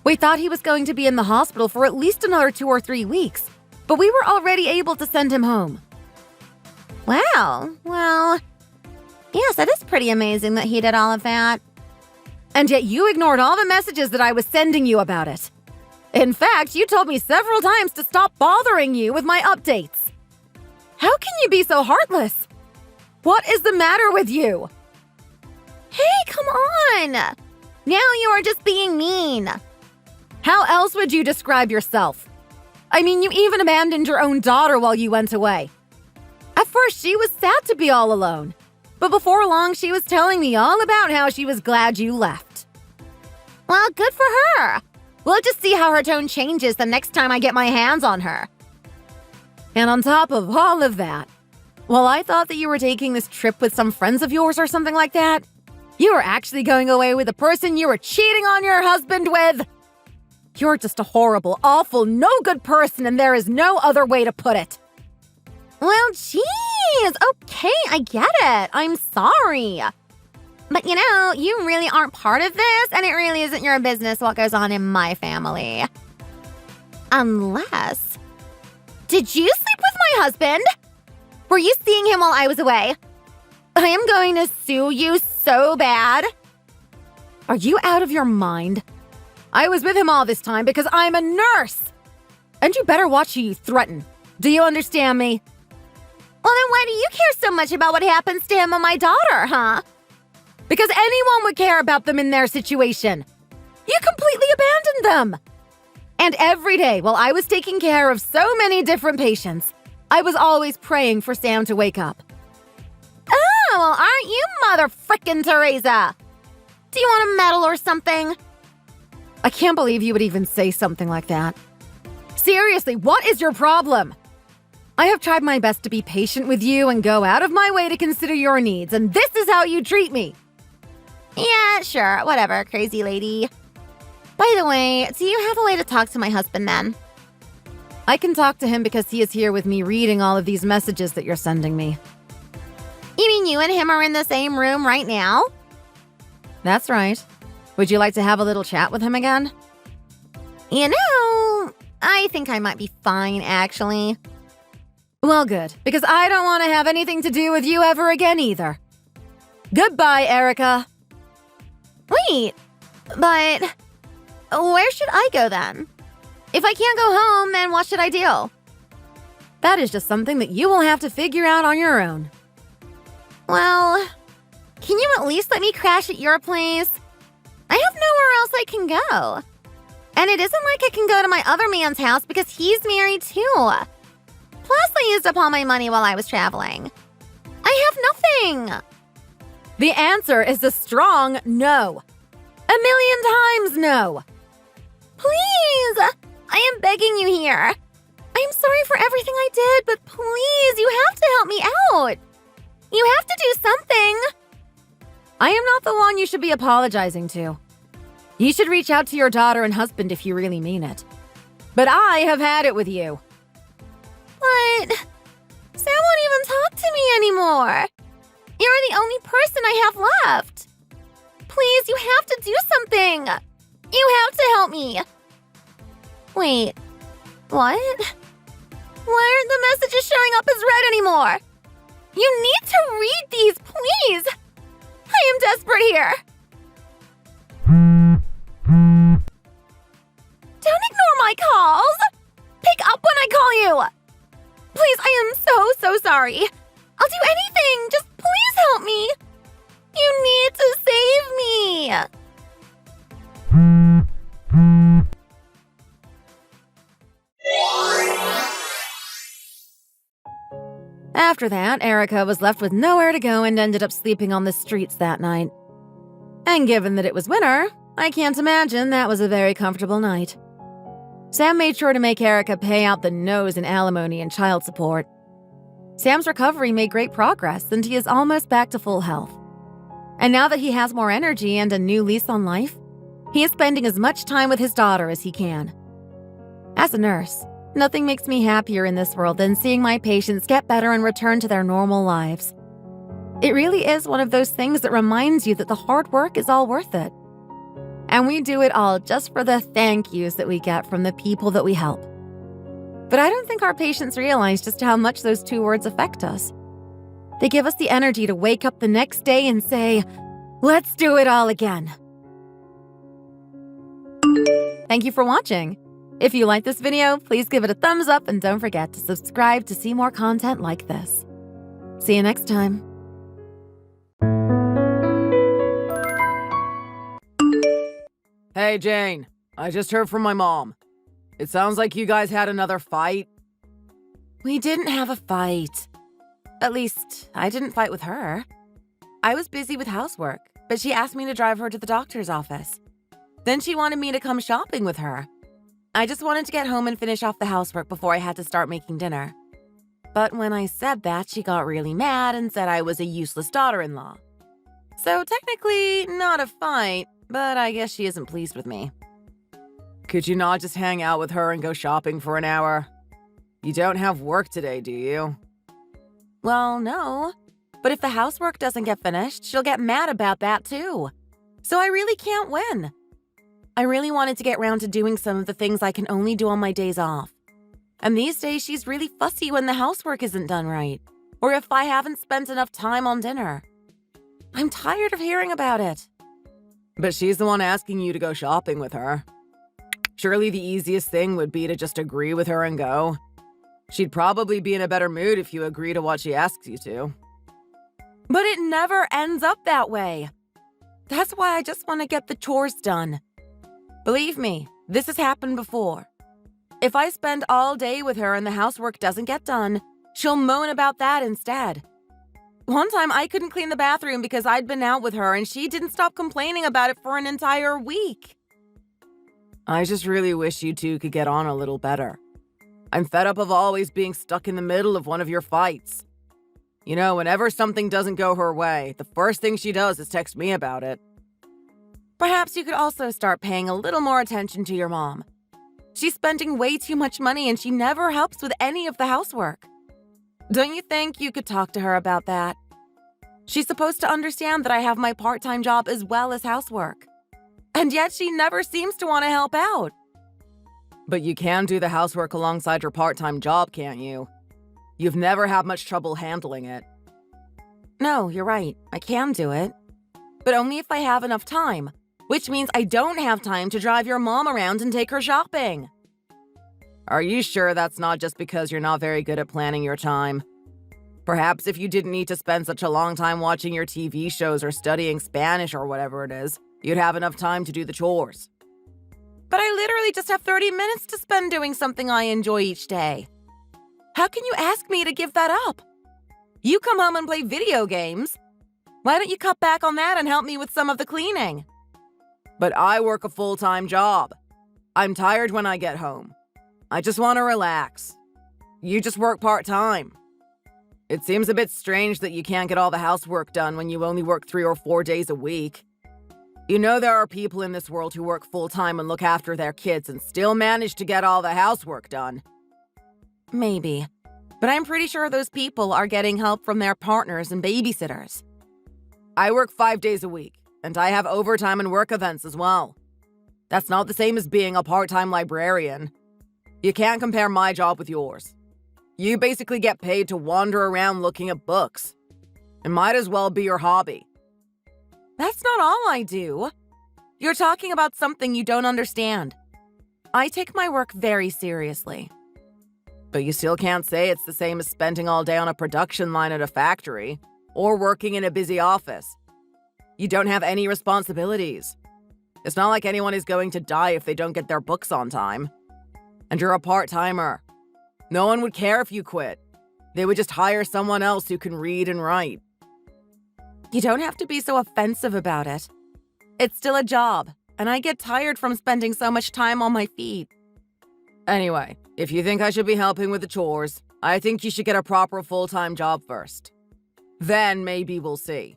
We thought he was going to be in the hospital for at least another 2 or 3 weeks, but we were already able to send him home. Wow, well, yes, it is pretty amazing that he did all of that. And yet you ignored all the messages that I was sending you about it. In fact, you told me several times to stop bothering you with my updates. How can you be so heartless? What is the matter with you? Hey, come on! Now you are just being mean. How else would you describe yourself? I mean, you even abandoned your own daughter while you went away. At first, she was sad to be all alone. But before long, she was telling me all about how she was glad you left. Well, good for her. We'll just see how her tone changes the next time I get my hands on her. And on top of all of that, while I thought that you were taking this trip with some friends of yours or something like that, you were actually going away with the person you were cheating on your husband with. You're just a horrible, awful, no good person, and there is no other way to put it. Well, geez, okay, I get it. I'm sorry. But you know, you really aren't part of this, and it really isn't your business what goes on in my family. Unless... Did you sleep with my husband? Were you seeing him while I was away? I am going to sue you so bad. Are you out of your mind? I was with him all this time because I'm a nurse. And you better watch who you threaten. Do you understand me? Well, then why do you care so much about what happens to him and my daughter, huh? Because anyone would care about them in their situation. You completely abandoned them. And every day while I was taking care of so many different patients, I was always praying for Sam to wake up. Oh, well, aren't you Mother Frickin' Teresa? Do you want a medal or something? I can't believe you would even say something like that. Seriously, what is your problem? I have tried my best to be patient with you and go out of my way to consider your needs, and this is how you treat me. Yeah, sure, whatever, crazy lady. By the way, do you have a way to talk to my husband then? I can talk to him because he is here with me reading all of these messages that you're sending me. You mean you and him are in the same room right now? That's right. Would you like to have a little chat with him again? You know, I think I might be fine, actually. Well, good, because I don't want to have anything to do with you ever again either. Goodbye, Erica. Wait, but where should I go then? If I can't go home, then what should I do? That is just something that you will have to figure out on your own. Well, can you at least let me crash at your place? I have nowhere else I can go. And it isn't like I can go to my other man's house because he's married too. Plus, I used up all my money while I was traveling. I have nothing. The answer is a strong no. 1,000,000 times no. Please, I am begging you here. I'm sorry for everything I did, but please, you have to help me out. You have to do something. I am not the one you should be apologizing to. You should reach out to your daughter and husband if you really mean it. But I have had it with you. But Sam won't even talk to me anymore. You're the only person I have left. Please, you have to do something. You have to help me. Wait, what? Why aren't the messages showing up as read anymore? You need to read these, please. I am desperate here. Don't ignore my calls. Pick up when I call you. Please, I am so sorry. I'll do anything. Just please help me. You need to save me. After that, Erica was left with nowhere to go and ended up sleeping on the streets that night. And given that it was winter, I can't imagine that was a very comfortable night. Sam made sure to make Erica pay out the nose in alimony and child support. Sam's recovery made great progress, and he is almost back to full health. And now that he has more energy and a new lease on life, he is spending as much time with his daughter as he can. As a nurse, nothing makes me happier in this world than seeing my patients get better and return to their normal lives. It really is one of those things that reminds you that the hard work is all worth it. And we do it all just for the thank yous that we get from the people that we help. But I don't think our patients realize just how much those two words affect us. They give us the energy to wake up the next day and say, let's do it all again. Thank you for watching. If you like this video, please give it a thumbs up and don't forget to subscribe to see more content like this. See you next time. Hey, Jane. I just heard from my mom. It sounds like you guys had another fight. We didn't have a fight. At least, I didn't fight with her. I was busy with housework, but she asked me to drive her to the doctor's office. Then she wanted me to come shopping with her. I just wanted to get home and finish off the housework before I had to start making dinner. But when I said that, she got really mad and said I was a useless daughter-in-law. So technically, not a fight, but I guess she isn't pleased with me. Could you not just hang out with her and go shopping for an hour? You don't have work today, do you? Well, no. But if the housework doesn't get finished, she'll get mad about that too. So I really can't win. I really wanted to get round to doing some of the things I can only do on my days off. And these days, she's really fussy when the housework isn't done right, or if I haven't spent enough time on dinner. I'm tired of hearing about it. But she's the one asking you to go shopping with her. Surely the easiest thing would be to just agree with her and go. She'd probably be in a better mood if you agree to what she asks you to. But it never ends up that way. That's why I just want to get the chores done. Believe me, this has happened before. If I spend all day with her and the housework doesn't get done, she'll moan about that instead. One time I couldn't clean the bathroom because I'd been out with her and she didn't stop complaining about it for an entire week. I just really wish you two could get on a little better. I'm fed up of always being stuck in the middle of one of your fights. You know, whenever something doesn't go her way, the first thing she does is text me about it. Perhaps you could also start paying a little more attention to your mom. She's spending way too much money and she never helps with any of the housework. Don't you think you could talk to her about that? She's supposed to understand that I have my part-time job as well as housework. And yet she never seems to want to help out. But you can do the housework alongside your part-time job, can't you? You've never had much trouble handling it. No, you're right. I can do it. But only if I have enough time, which means I don't have time to drive your mom around and take her shopping. Are you sure that's not just because you're not very good at planning your time? Perhaps if you didn't need to spend such a long time watching your TV shows or studying Spanish or whatever it is, you'd have enough time to do the chores. But I literally just have 30 minutes to spend doing something I enjoy each day. How can you ask me to give that up? You come home and play video games. Why don't you cut back on that and help me with some of the cleaning? But I work a full-time job. I'm tired when I get home. I just want to relax. You just work part-time. It seems a bit strange that you can't get all the housework done when you only work 3 or 4 days a week. You know there are people in this world who work full-time and look after their kids and still manage to get all the housework done. Maybe. But I'm pretty sure those people are getting help from their partners and babysitters. I work 5 days a week, and I have overtime and work events as well. That's not the same as being a part-time librarian. You can't compare my job with yours. You basically get paid to wander around looking at books. It might as well be your hobby. That's not all I do. You're talking about something you don't understand. I take my work very seriously. But you still can't say it's the same as spending all day on a production line at a factory or working in a busy office. You don't have any responsibilities. It's not like anyone is going to die if they don't get their books on time. And you're a part-timer. No one would care if you quit. They would just hire someone else who can read and write. You don't have to be so offensive about it. It's still a job, and I get tired from spending so much time on my feet. Anyway, if you think I should be helping with the chores, I think you should get a proper full-time job first. Then maybe we'll see.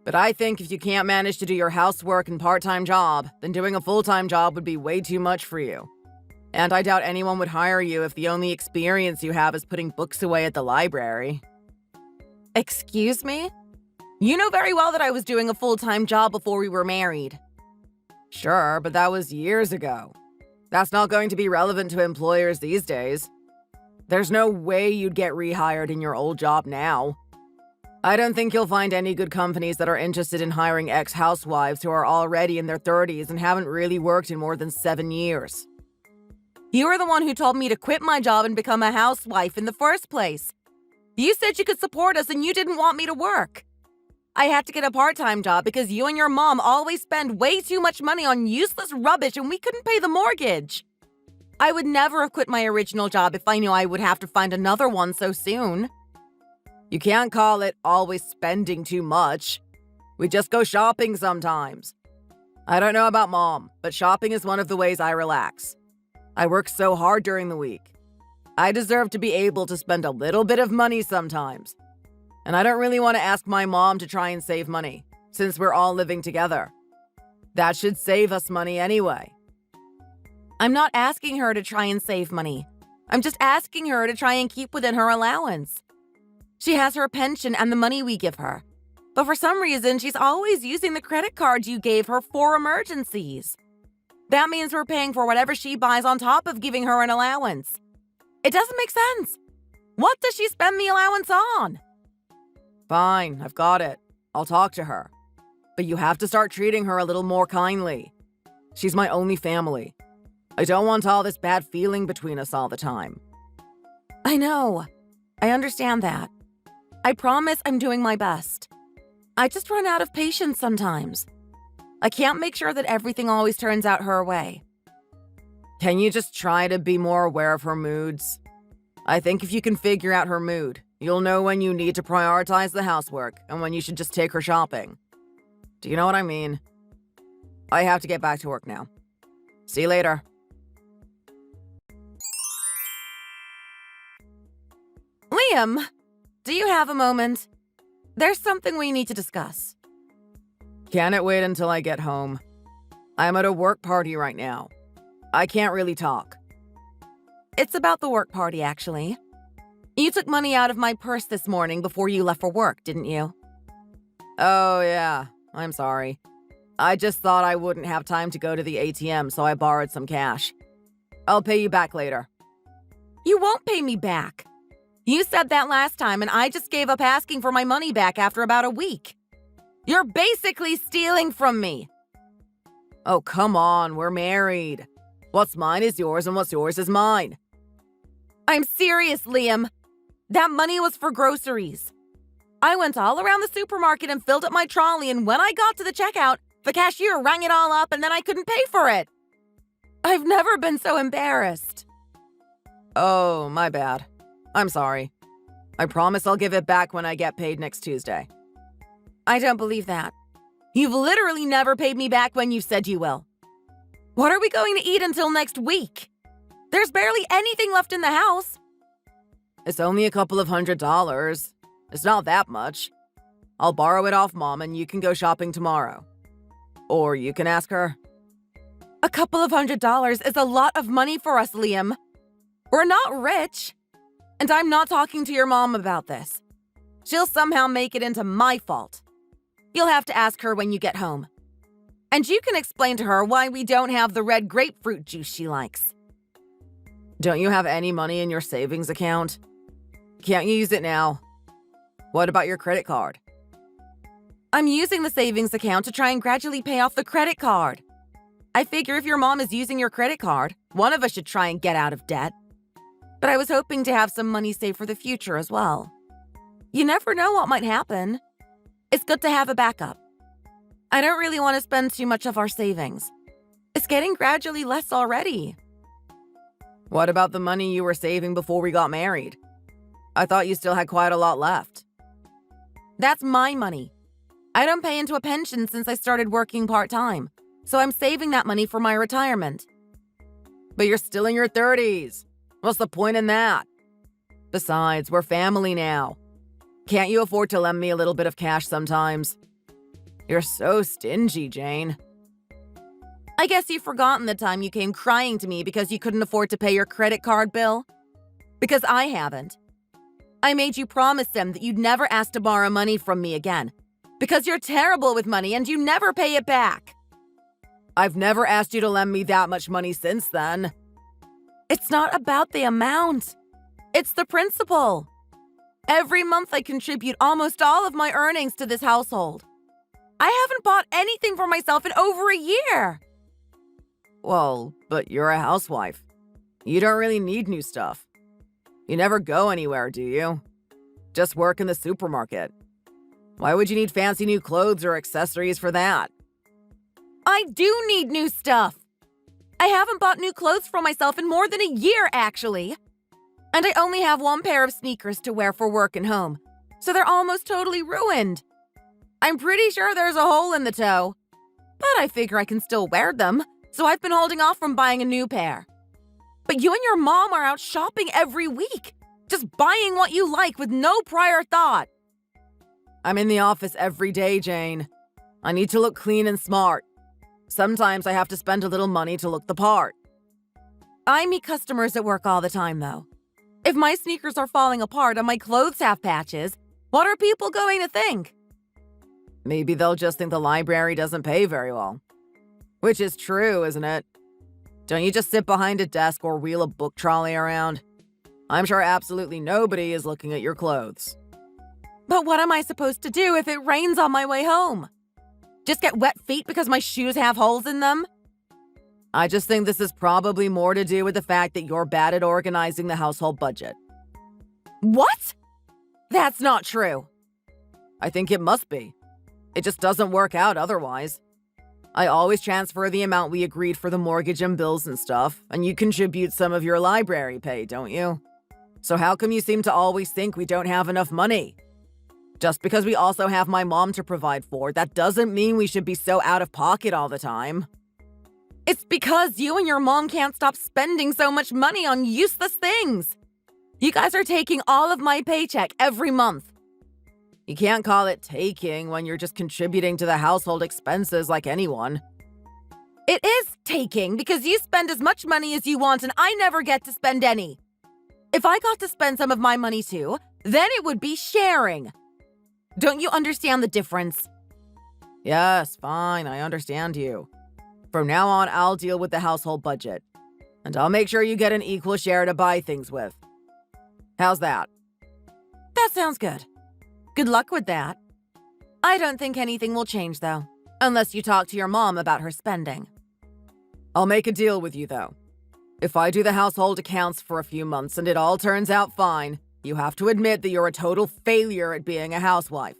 But I think if you can't manage to do your housework and part-time job, then doing a full-time job would be way too much for you. And I doubt anyone would hire you if the only experience you have is putting books away at the library. Excuse me? You know very well that I was doing a full-time job before we were married. Sure, but that was years ago. That's not going to be relevant to employers these days. There's no way you'd get rehired in your old job now. I don't think you'll find any good companies that are interested in hiring ex-housewives who are already in their 30s and haven't really worked in more than 7 years. You were the one who told me to quit my job and become a housewife in the first place. You said you could support us and you didn't want me to work. I had to get a part-time job because you and your mom always spend way too much money on useless rubbish and we couldn't pay the mortgage. I would never have quit my original job if I knew I would have to find another one so soon. You can't call it always spending too much. We just go shopping sometimes. I don't know about Mom, but shopping is one of the ways I relax. I work so hard during the week. I deserve to be able to spend a little bit of money sometimes. And I don't really want to ask my mom to try and save money, since we're all living together. That should save us money anyway. I'm not asking her to try and save money. I'm just asking her to try and keep within her allowance. She has her pension and the money we give her. But for some reason, she's always using the credit cards you gave her for emergencies. That means we're paying for whatever she buys on top of giving her an allowance. It doesn't make sense. What does she spend the allowance on? Fine, I've got it. I'll talk to her. But you have to start treating her a little more kindly. She's my only family. I don't want all this bad feeling between us all the time. I know. I understand that. I promise I'm doing my best. I just run out of patience sometimes. I can't make sure that everything always turns out her way. Can you just try to be more aware of her moods? I think if you can figure out her mood, you'll know when you need to prioritize the housework and when you should just take her shopping. Do you know what I mean? I have to get back to work now. See you later. Liam, do you have a moment? There's something we need to discuss. Can it wait until I get home? I'm at a work party right now. I can't really talk. It's about the work party, actually. You took money out of my purse this morning before you left for work, didn't you? Oh, yeah. I'm sorry. I just thought I wouldn't have time to go to the ATM, so I borrowed some cash. I'll pay you back later. You won't pay me back. You said that last time, and I just gave up asking for my money back after about a week. You're basically stealing from me. Oh, come on, we're married. What's mine is yours, and what's yours is mine. I'm serious, Liam. That money was for groceries. I went all around the supermarket and filled up my trolley, and when I got to the checkout, the cashier rang it all up, and then I couldn't pay for it. I've never been so embarrassed. Oh, my bad. I'm sorry. I promise I'll give it back when I get paid next Tuesday. I don't believe that. You've literally never paid me back when you said you will. What are we going to eat until next week? There's barely anything left in the house. It's only a couple of $100. It's not that much. I'll borrow it off Mom and you can go shopping tomorrow. Or you can ask her. A couple of $100 is a lot of money for us, Liam. We're not rich. And I'm not talking to your mom about this. She'll somehow make it into my fault. You'll have to ask her when you get home. And you can explain to her why we don't have the red grapefruit juice she likes. Don't you have any money in your savings account? Can't you use it now? What about your credit card? I'm using the savings account to try and gradually pay off the credit card. I figure if your mom is using your credit card, one of us should try and get out of debt. But I was hoping to have some money saved for the future as well. You never know what might happen. It's good to have a backup. I don't really want to spend too much of our savings. It's getting gradually less already. What about the money you were saving before we got married? I thought you still had quite a lot left. That's my money. I don't pay into a pension since I started working part-time, so I'm saving that money for my retirement. But you're still in your 30s. What's the point in that? Besides, we're family now. Can't you afford to lend me a little bit of cash sometimes? You're so stingy, Jane. I guess you've forgotten the time you came crying to me because you couldn't afford to pay your credit card bill? Because I haven't. I made you promise them that you'd never ask to borrow money from me again. Because you're terrible with money and you never pay it back. I've never asked you to lend me that much money since then. It's not about the amount. It's the principle. Every month I contribute almost all of my earnings to this household. I haven't bought anything for myself in over a year. Well, but you're a housewife. You don't really need new stuff. You never go anywhere, do you? Just work in the supermarket. Why would you need fancy new clothes or accessories for that? I do need new stuff. I haven't bought new clothes for myself in more than a year, actually. And I only have one pair of sneakers to wear for work and home, so they're almost totally ruined. I'm pretty sure there's a hole in the toe, but I figure I can still wear them, so I've been holding off from buying a new pair. But you and your mom are out shopping every week, just buying what you like with no prior thought. I'm in the office every day, Jane. I need to look clean and smart. Sometimes I have to spend a little money to look the part. I meet customers at work all the time, though. If my sneakers are falling apart and my clothes have patches, what are people going to think? Maybe they'll just think the library doesn't pay very well. Which is true, isn't it? Don't you just sit behind a desk or wheel a book trolley around? I'm sure absolutely nobody is looking at your clothes. But what am I supposed to do if it rains on my way home? Just get wet feet because my shoes have holes in them? I just think this is probably more to do with the fact that you're bad at organizing the household budget. What? That's not true. I think it must be. It just doesn't work out otherwise. I always transfer the amount we agreed for the mortgage and bills and stuff, and you contribute some of your library pay, don't you? So how come you seem to always think we don't have enough money? Just because we also have my mom to provide for, that doesn't mean we should be so out of pocket all the time. It's because you and your mom can't stop spending so much money on useless things. You guys are taking all of my paycheck every month. You can't call it taking when you're just contributing to the household expenses like anyone. It is taking because you spend as much money as you want and I never get to spend any. If I got to spend some of my money too, then it would be sharing. Don't you understand the difference? Yes, fine, I understand you. From now on, I'll deal with the household budget. And I'll make sure you get an equal share to buy things with. How's that? That sounds good. Good luck with that. I don't think anything will change, though, unless you talk to your mom about her spending. I'll make a deal with you, though. If I do the household accounts for a few months and it all turns out fine, you have to admit that you're a total failure at being a housewife.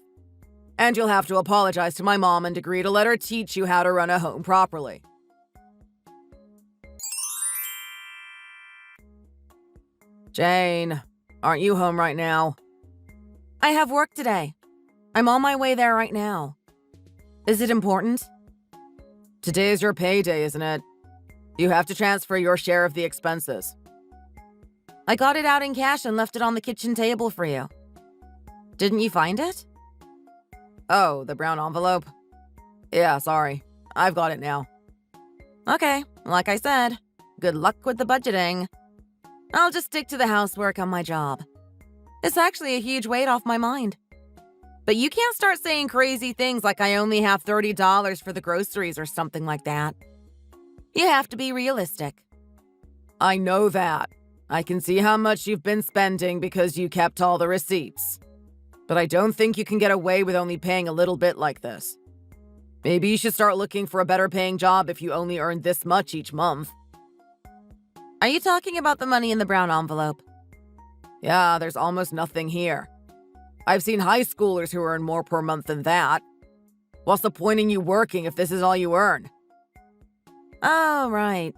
And you'll have to apologize to my mom and agree to let her teach you how to run a home properly. Jane, aren't you home right now? I have work today. I'm on my way there right now. Is it important? Today's your payday, isn't it? You have to transfer your share of the expenses. I got it out in cash and left it on the kitchen table for you. Didn't you find it? Oh, the brown envelope? Yeah, sorry. I've got it now. Okay, like I said, good luck with the budgeting. I'll just stick to the housework on my job. It's actually a huge weight off my mind. But you can't start saying crazy things like I only have $30 for the groceries or something like that. You have to be realistic. I know that. I can see how much you've been spending because you kept all the receipts. But I don't think you can get away with only paying a little bit like this. Maybe you should start looking for a better paying job if you only earn this much each month. Are you talking about the money in the brown envelope? Yeah, there's almost nothing here. I've seen high schoolers who earn more per month than that. What's the point in you working if this is all you earn? Oh, right.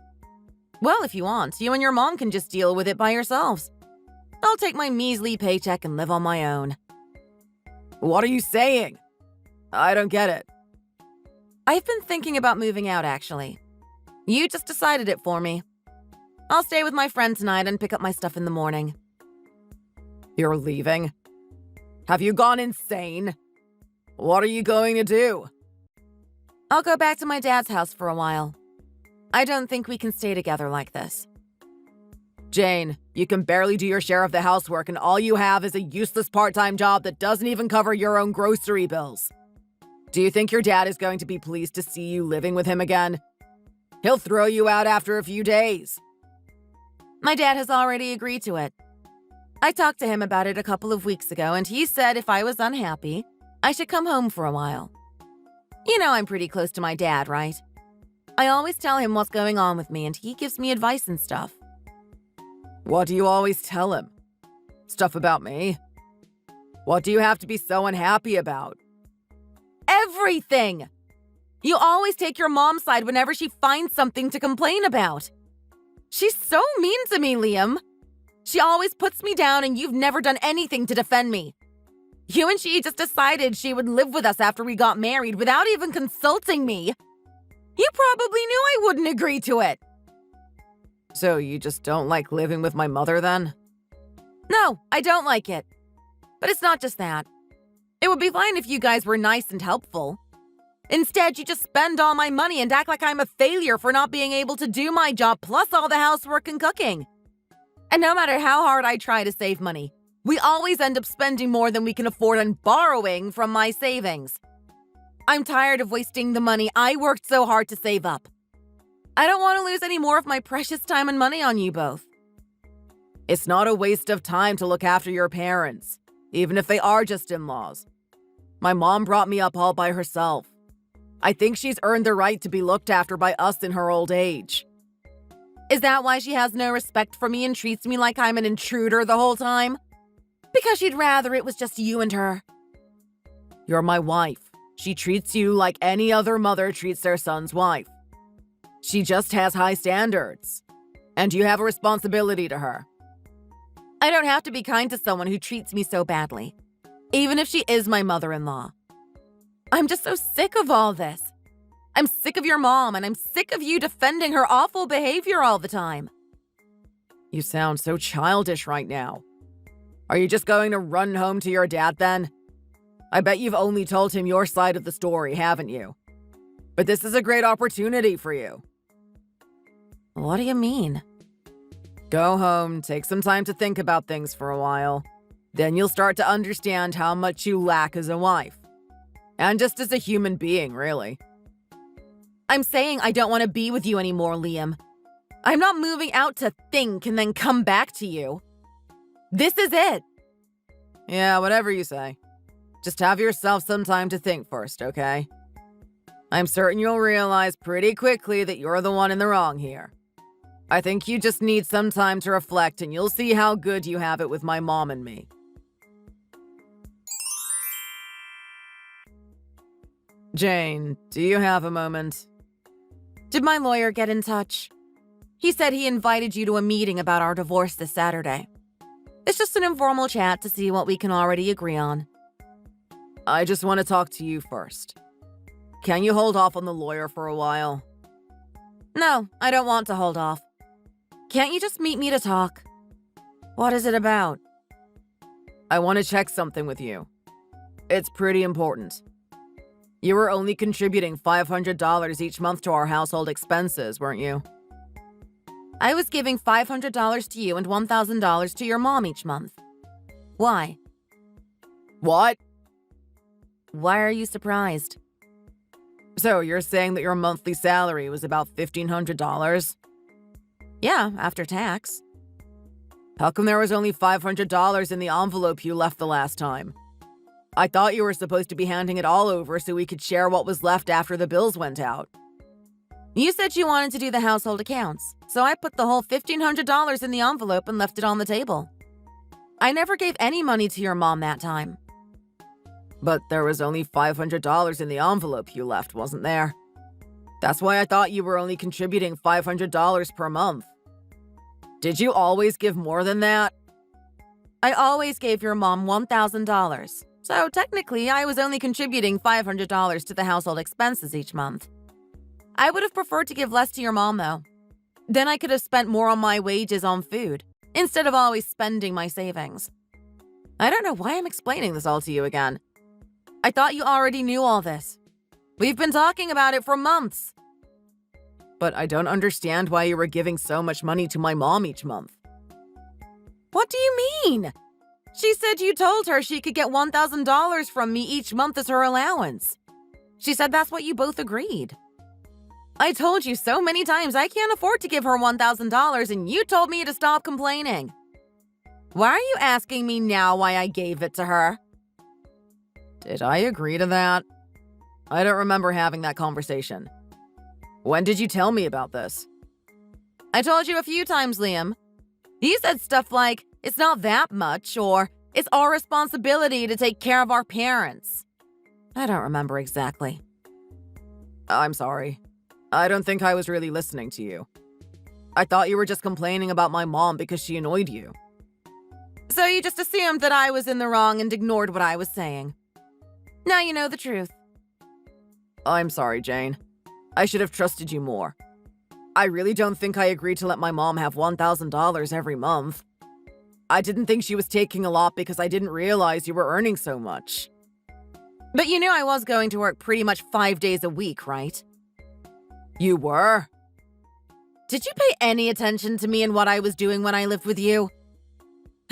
Well, if you want, you and your mom can just deal with it by yourselves. I'll take my measly paycheck and live on my own. What are you saying? I don't get it. I've been thinking about moving out, actually. You just decided it for me. I'll stay with my friend tonight and pick up my stuff in the morning. You're leaving? Have you gone insane? What are you going to do? I'll go back to my dad's house for a while. I don't think we can stay together like this. Jane, you can barely do your share of the housework and all you have is a useless part-time job that doesn't even cover your own grocery bills. Do you think your dad is going to be pleased to see you living with him again? He'll throw you out after a few days. My dad has already agreed to it. I talked to him about it a couple of weeks ago, and he said if I was unhappy, I should come home for a while. You know I'm pretty close to my dad, right? I always tell him what's going on with me, and he gives me advice and stuff. What do you always tell him? Stuff about me? What do you have to be so unhappy about? Everything! You always take your mom's side whenever she finds something to complain about. She's so mean to me, Liam. She always puts me down and you've never done anything to defend me. You and she just decided she would live with us after we got married without even consulting me. You probably knew I wouldn't agree to it. So you just don't like living with my mother then? No, I don't like it. But it's not just that. It would be fine if you guys were nice and helpful. Instead, you just spend all my money and act like I'm a failure for not being able to do my job plus all the housework and cooking. And no matter how hard I try to save money, we always end up spending more than we can afford and borrowing from my savings. I'm tired of wasting the money I worked so hard to save up. I don't want to lose any more of my precious time and money on you both. It's not a waste of time to look after your parents, even if they are just in-laws. My mom brought me up all by herself. I think she's earned the right to be looked after by us in her old age. Is that why she has no respect for me and treats me like I'm an intruder the whole time? Because she'd rather it was just you and her. You're my wife. She treats you like any other mother treats their son's wife. She just has high standards. And you have a responsibility to her. I don't have to be kind to someone who treats me so badly, even if she is my mother-in-law. I'm just so sick of all this. I'm sick of your mom, and I'm sick of you defending her awful behavior all the time. You sound so childish right now. Are you just going to run home to your dad then? I bet you've only told him your side of the story, haven't you? But this is a great opportunity for you. What do you mean? Go home, take some time to think about things for a while. Then you'll start to understand how much you lack as a wife. And just as a human being, really. I'm saying I don't want to be with you anymore, Liam. I'm not moving out to think and then come back to you. This is it. Yeah, whatever you say. Just have yourself some time to think first, okay? I'm certain you'll realize pretty quickly that you're the one in the wrong here. I think you just need some time to reflect and you'll see how good you have it with my mom and me. Jane, do you have a moment? Did my lawyer get in touch? He said he invited you to a meeting about our divorce this Saturday. It's just an informal chat to see what we can already agree on. I just want to talk to you first. Can you hold off on the lawyer for a while? No, I don't want to hold off. Can't you just meet me to talk? What is it about? I want to check something with you. It's pretty important. You were only contributing $500 each month to our household expenses, weren't you? I was giving $500 to you and $1,000 to your mom each month. Why? What? Why are you surprised? So you're saying that your monthly salary was about $1,500? Yeah, after tax. How come there was only $500 in the envelope you left the last time? I thought you were supposed to be handing it all over so we could share what was left after the bills went out. You said you wanted to do the household accounts, so I put the whole $1,500 in the envelope and left it on the table. I never gave any money to your mom that time. But there was only $500 in the envelope you left, wasn't there? That's why I thought you were only contributing $500 per month. Did you always give more than that? I always gave your mom $1,000. So technically, I was only contributing $500 to the household expenses each month. I would have preferred to give less to your mom, though. Then I could have spent more on my wages on food, instead of always spending my savings. I don't know why I'm explaining this all to you again. I thought you already knew all this. We've been talking about it for months. But I don't understand why you were giving so much money to my mom each month. What do you mean? She said you told her she could get $1,000 from me each month as her allowance. She said that's what you both agreed. I told you so many times I can't afford to give her $1,000 and you told me to stop complaining. Why are you asking me now why I gave it to her? Did I agree to that? I don't remember having that conversation. When did you tell me about this? I told you a few times, Liam. You said stuff like, it's not that much, or it's our responsibility to take care of our parents. I don't remember exactly. I'm sorry. I don't think I was really listening to you. I thought you were just complaining about my mom because she annoyed you. So you just assumed that I was in the wrong and ignored what I was saying. Now you know the truth. I'm sorry, Jane. I should have trusted you more. I really don't think I agreed to let my mom have $1,000 every month. I didn't think she was taking a lot because I didn't realize you were earning so much. But you knew I was going to work pretty much 5 days a week, right? You were? Did you pay any attention to me and what I was doing when I lived with you?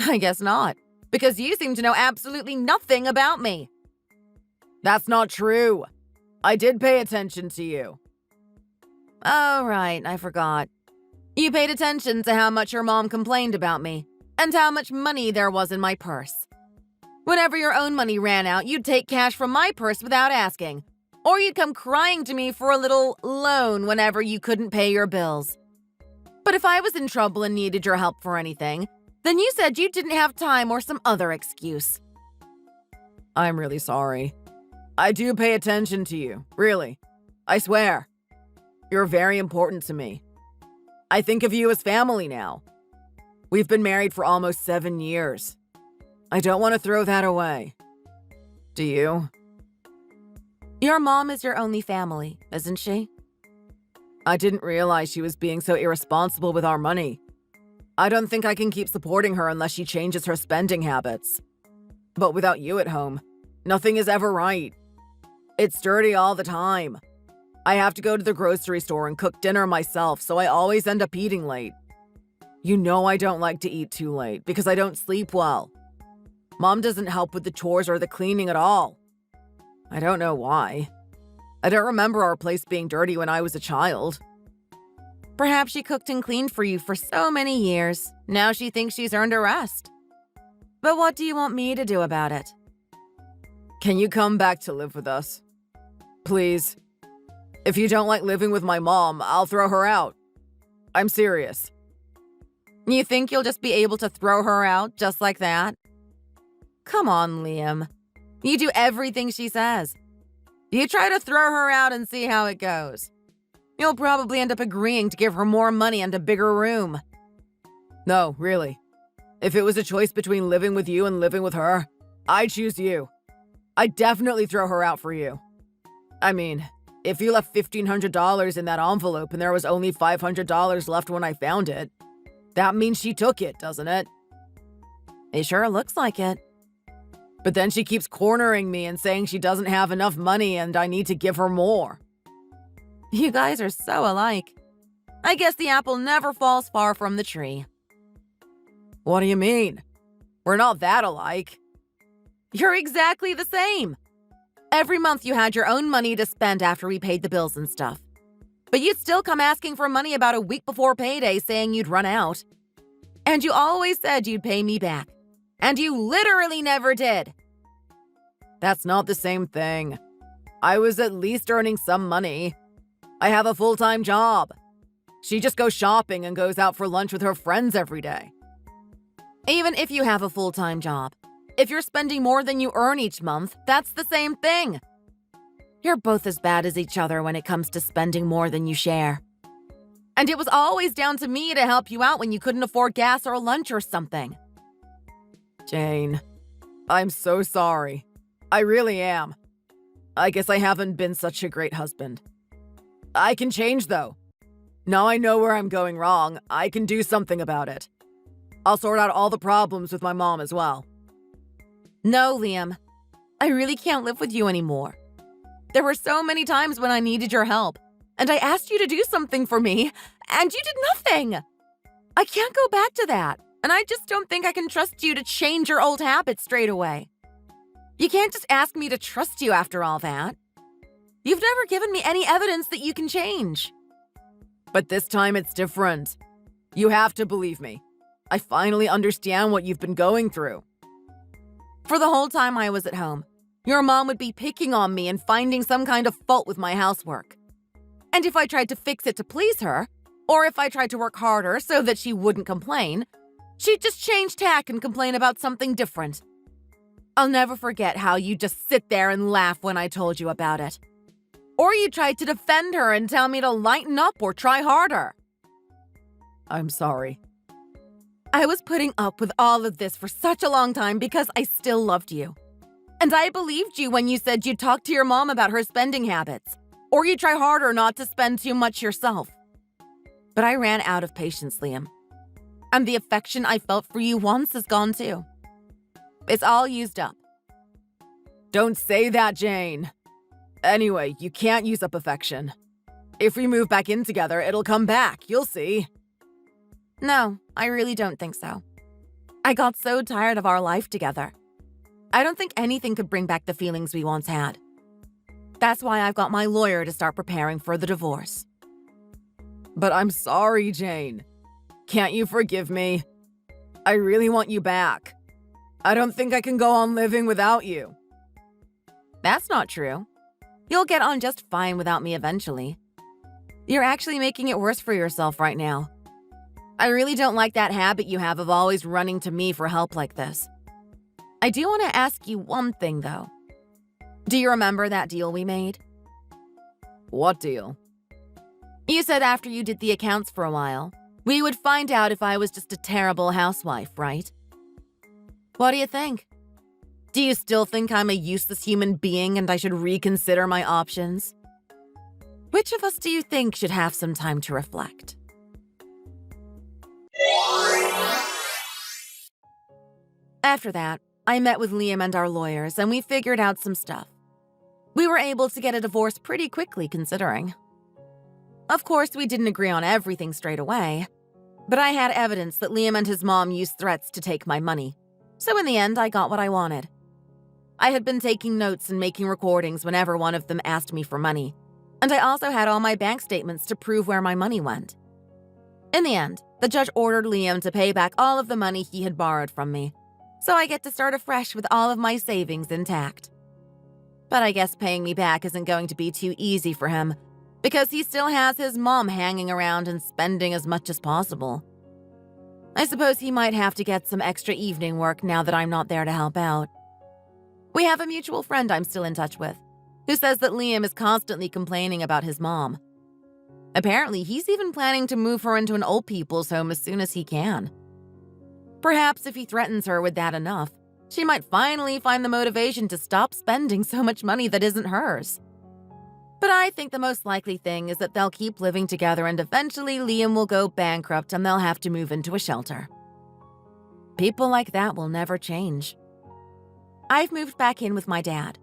I guess not, because you seem to know absolutely nothing about me. That's not true. I did pay attention to you. Oh, right, I forgot. You paid attention to how much your mom complained about me, and how much money there was in my purse. Whenever your own money ran out, you'd take cash from my purse without asking, or you'd come crying to me for a little loan whenever you couldn't pay your bills. But if I was in trouble and needed your help for anything, then you said you didn't have time or some other excuse. I'm really sorry. I do pay attention to you, really. I swear. You're very important to me. I think of you as family now. We've been married for almost 7 years. I don't want to throw that away. Do you? Your mom is your only family, isn't she? I didn't realize she was being so irresponsible with our money. I don't think I can keep supporting her unless she changes her spending habits. But without you at home, nothing is ever right. It's dirty all the time. I have to go to the grocery store and cook dinner myself, so I always end up eating late. You know I don't like to eat too late because I don't sleep well. Mom doesn't help with the chores or the cleaning at all. I don't know why. I don't remember our place being dirty when I was a child. Perhaps she cooked and cleaned for you for so many years. Now she thinks she's earned a rest. But what do you want me to do about it? Can you come back to live with us? Please. If you don't like living with my mom, I'll throw her out. I'm serious. You think you'll just be able to throw her out just like that? Come on, Liam. You do everything she says. You try to throw her out and see how it goes. You'll probably end up agreeing to give her more money and a bigger room. No, really. If it was a choice between living with you and living with her, I'd choose you. I'd definitely throw her out for you. I mean, if you left $1,500 in that envelope and there was only $500 left when I found it, that means she took it, doesn't it? It sure looks like it. But then she keeps cornering me and saying she doesn't have enough money and I need to give her more. You guys are so alike. I guess the apple never falls far from the tree. What do you mean? We're not that alike. You're exactly the same. Every month you had your own money to spend after we paid the bills and stuff. But you'd still come asking for money about a week before payday saying you'd run out. And you always said you'd pay me back. And you literally never did. That's not the same thing. I was at least earning some money. I have a full-time job. She just goes shopping and goes out for lunch with her friends every day. Even if you have a full-time job, if you're spending more than you earn each month, that's the same thing. You're both as bad as each other when it comes to spending more than you share. And it was always down to me to help you out when you couldn't afford gas or lunch or something. Jane, I'm so sorry. I really am. I guess I haven't been such a great husband. I can change, though. Now I know where I'm going wrong. I can do something about it. I'll sort out all the problems with my mom as well. No, Liam. I really can't live with you anymore. There were so many times when I needed your help, and I asked you to do something for me, and you did nothing. I can't go back to that, and I just don't think I can trust you to change your old habits straight away. You can't just ask me to trust you after all that. You've never given me any evidence that you can change. But this time it's different. You have to believe me. I finally understand what you've been going through. For the whole time I was at home, your mom would be picking on me and finding some kind of fault with my housework. And if I tried to fix it to please her, or if I tried to work harder so that she wouldn't complain, she'd just change tack and complain about something different. I'll never forget how you just sit there and laugh when I told you about it. Or you tried to defend her and tell me to lighten up or try harder. I'm sorry. I was putting up with all of this for such a long time because I still loved you. And I believed you when you said you'd talk to your mom about her spending habits, or you'd try harder not to spend too much yourself. But I ran out of patience, Liam. And the affection I felt for you once is gone too. It's all used up. Don't say that, Jane. Anyway, you can't use up affection. If we move back in together, it'll come back, you'll see. No, I really don't think so. I got so tired of our life together. I don't think anything could bring back the feelings we once had. That's why I've got my lawyer to start preparing for the divorce. But I'm sorry, Jane. Can't you forgive me? I really want you back. I don't think I can go on living without you. That's not true. You'll get on just fine without me eventually. You're actually making it worse for yourself right now. I really don't like that habit you have of always running to me for help like this. I do want to ask you one thing, though. Do you remember that deal we made? What deal? You said after you did the accounts for a while, we would find out if I was just a terrible housewife, right? What do you think? Do you still think I'm a useless human being and I should reconsider my options? Which of us do you think should have some time to reflect? After that, I met with Liam and our lawyers and we figured out some stuff. We were able to get a divorce pretty quickly considering. Of course, we didn't agree on everything straight away, but I had evidence that Liam and his mom used threats to take my money. So in the end, I got what I wanted. I had been taking notes and making recordings whenever one of them asked me for money, and I also had all my bank statements to prove where my money went. In the end, the judge ordered Liam to pay back all of the money he had borrowed from me, so I get to start afresh with all of my savings intact. But I guess paying me back isn't going to be too easy for him, because he still has his mom hanging around and spending as much as possible. I suppose he might have to get some extra evening work now that I'm not there to help out. We have a mutual friend I'm still in touch with, who says that Liam is constantly complaining about his mom. Apparently, he's even planning to move her into an old people's home as soon as he can. Perhaps if he threatens her with that enough, she might finally find the motivation to stop spending so much money that isn't hers. But I think the most likely thing is that they'll keep living together and eventually Liam will go bankrupt and they'll have to move into a shelter. People like that will never change. I've moved back in with my dad.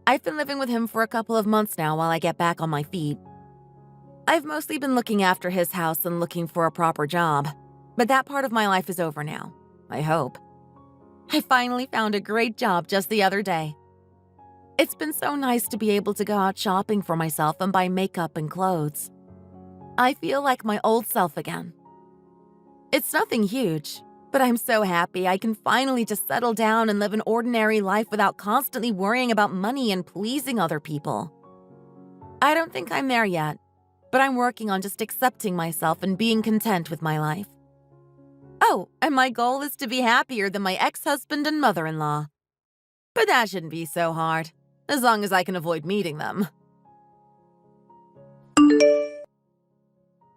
I've been living with him for a couple of months now while I get back on my feet. I've mostly been looking after his house and looking for a proper job, but that part of my life is over now, I hope. I finally found a great job just the other day. It's been so nice to be able to go out shopping for myself and buy makeup and clothes. I feel like my old self again. It's nothing huge, but I'm so happy I can finally just settle down and live an ordinary life without constantly worrying about money and pleasing other people. I don't think I'm there yet, but I'm working on just accepting myself and being content with my life. Oh, and my goal is to be happier than my ex-husband and mother-in-law. But that shouldn't be so hard, as long as I can avoid meeting them.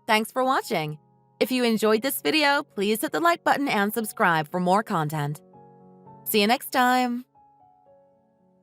Thanks for watching. If you enjoyed this video, please hit the like button and subscribe for more content. See you next time.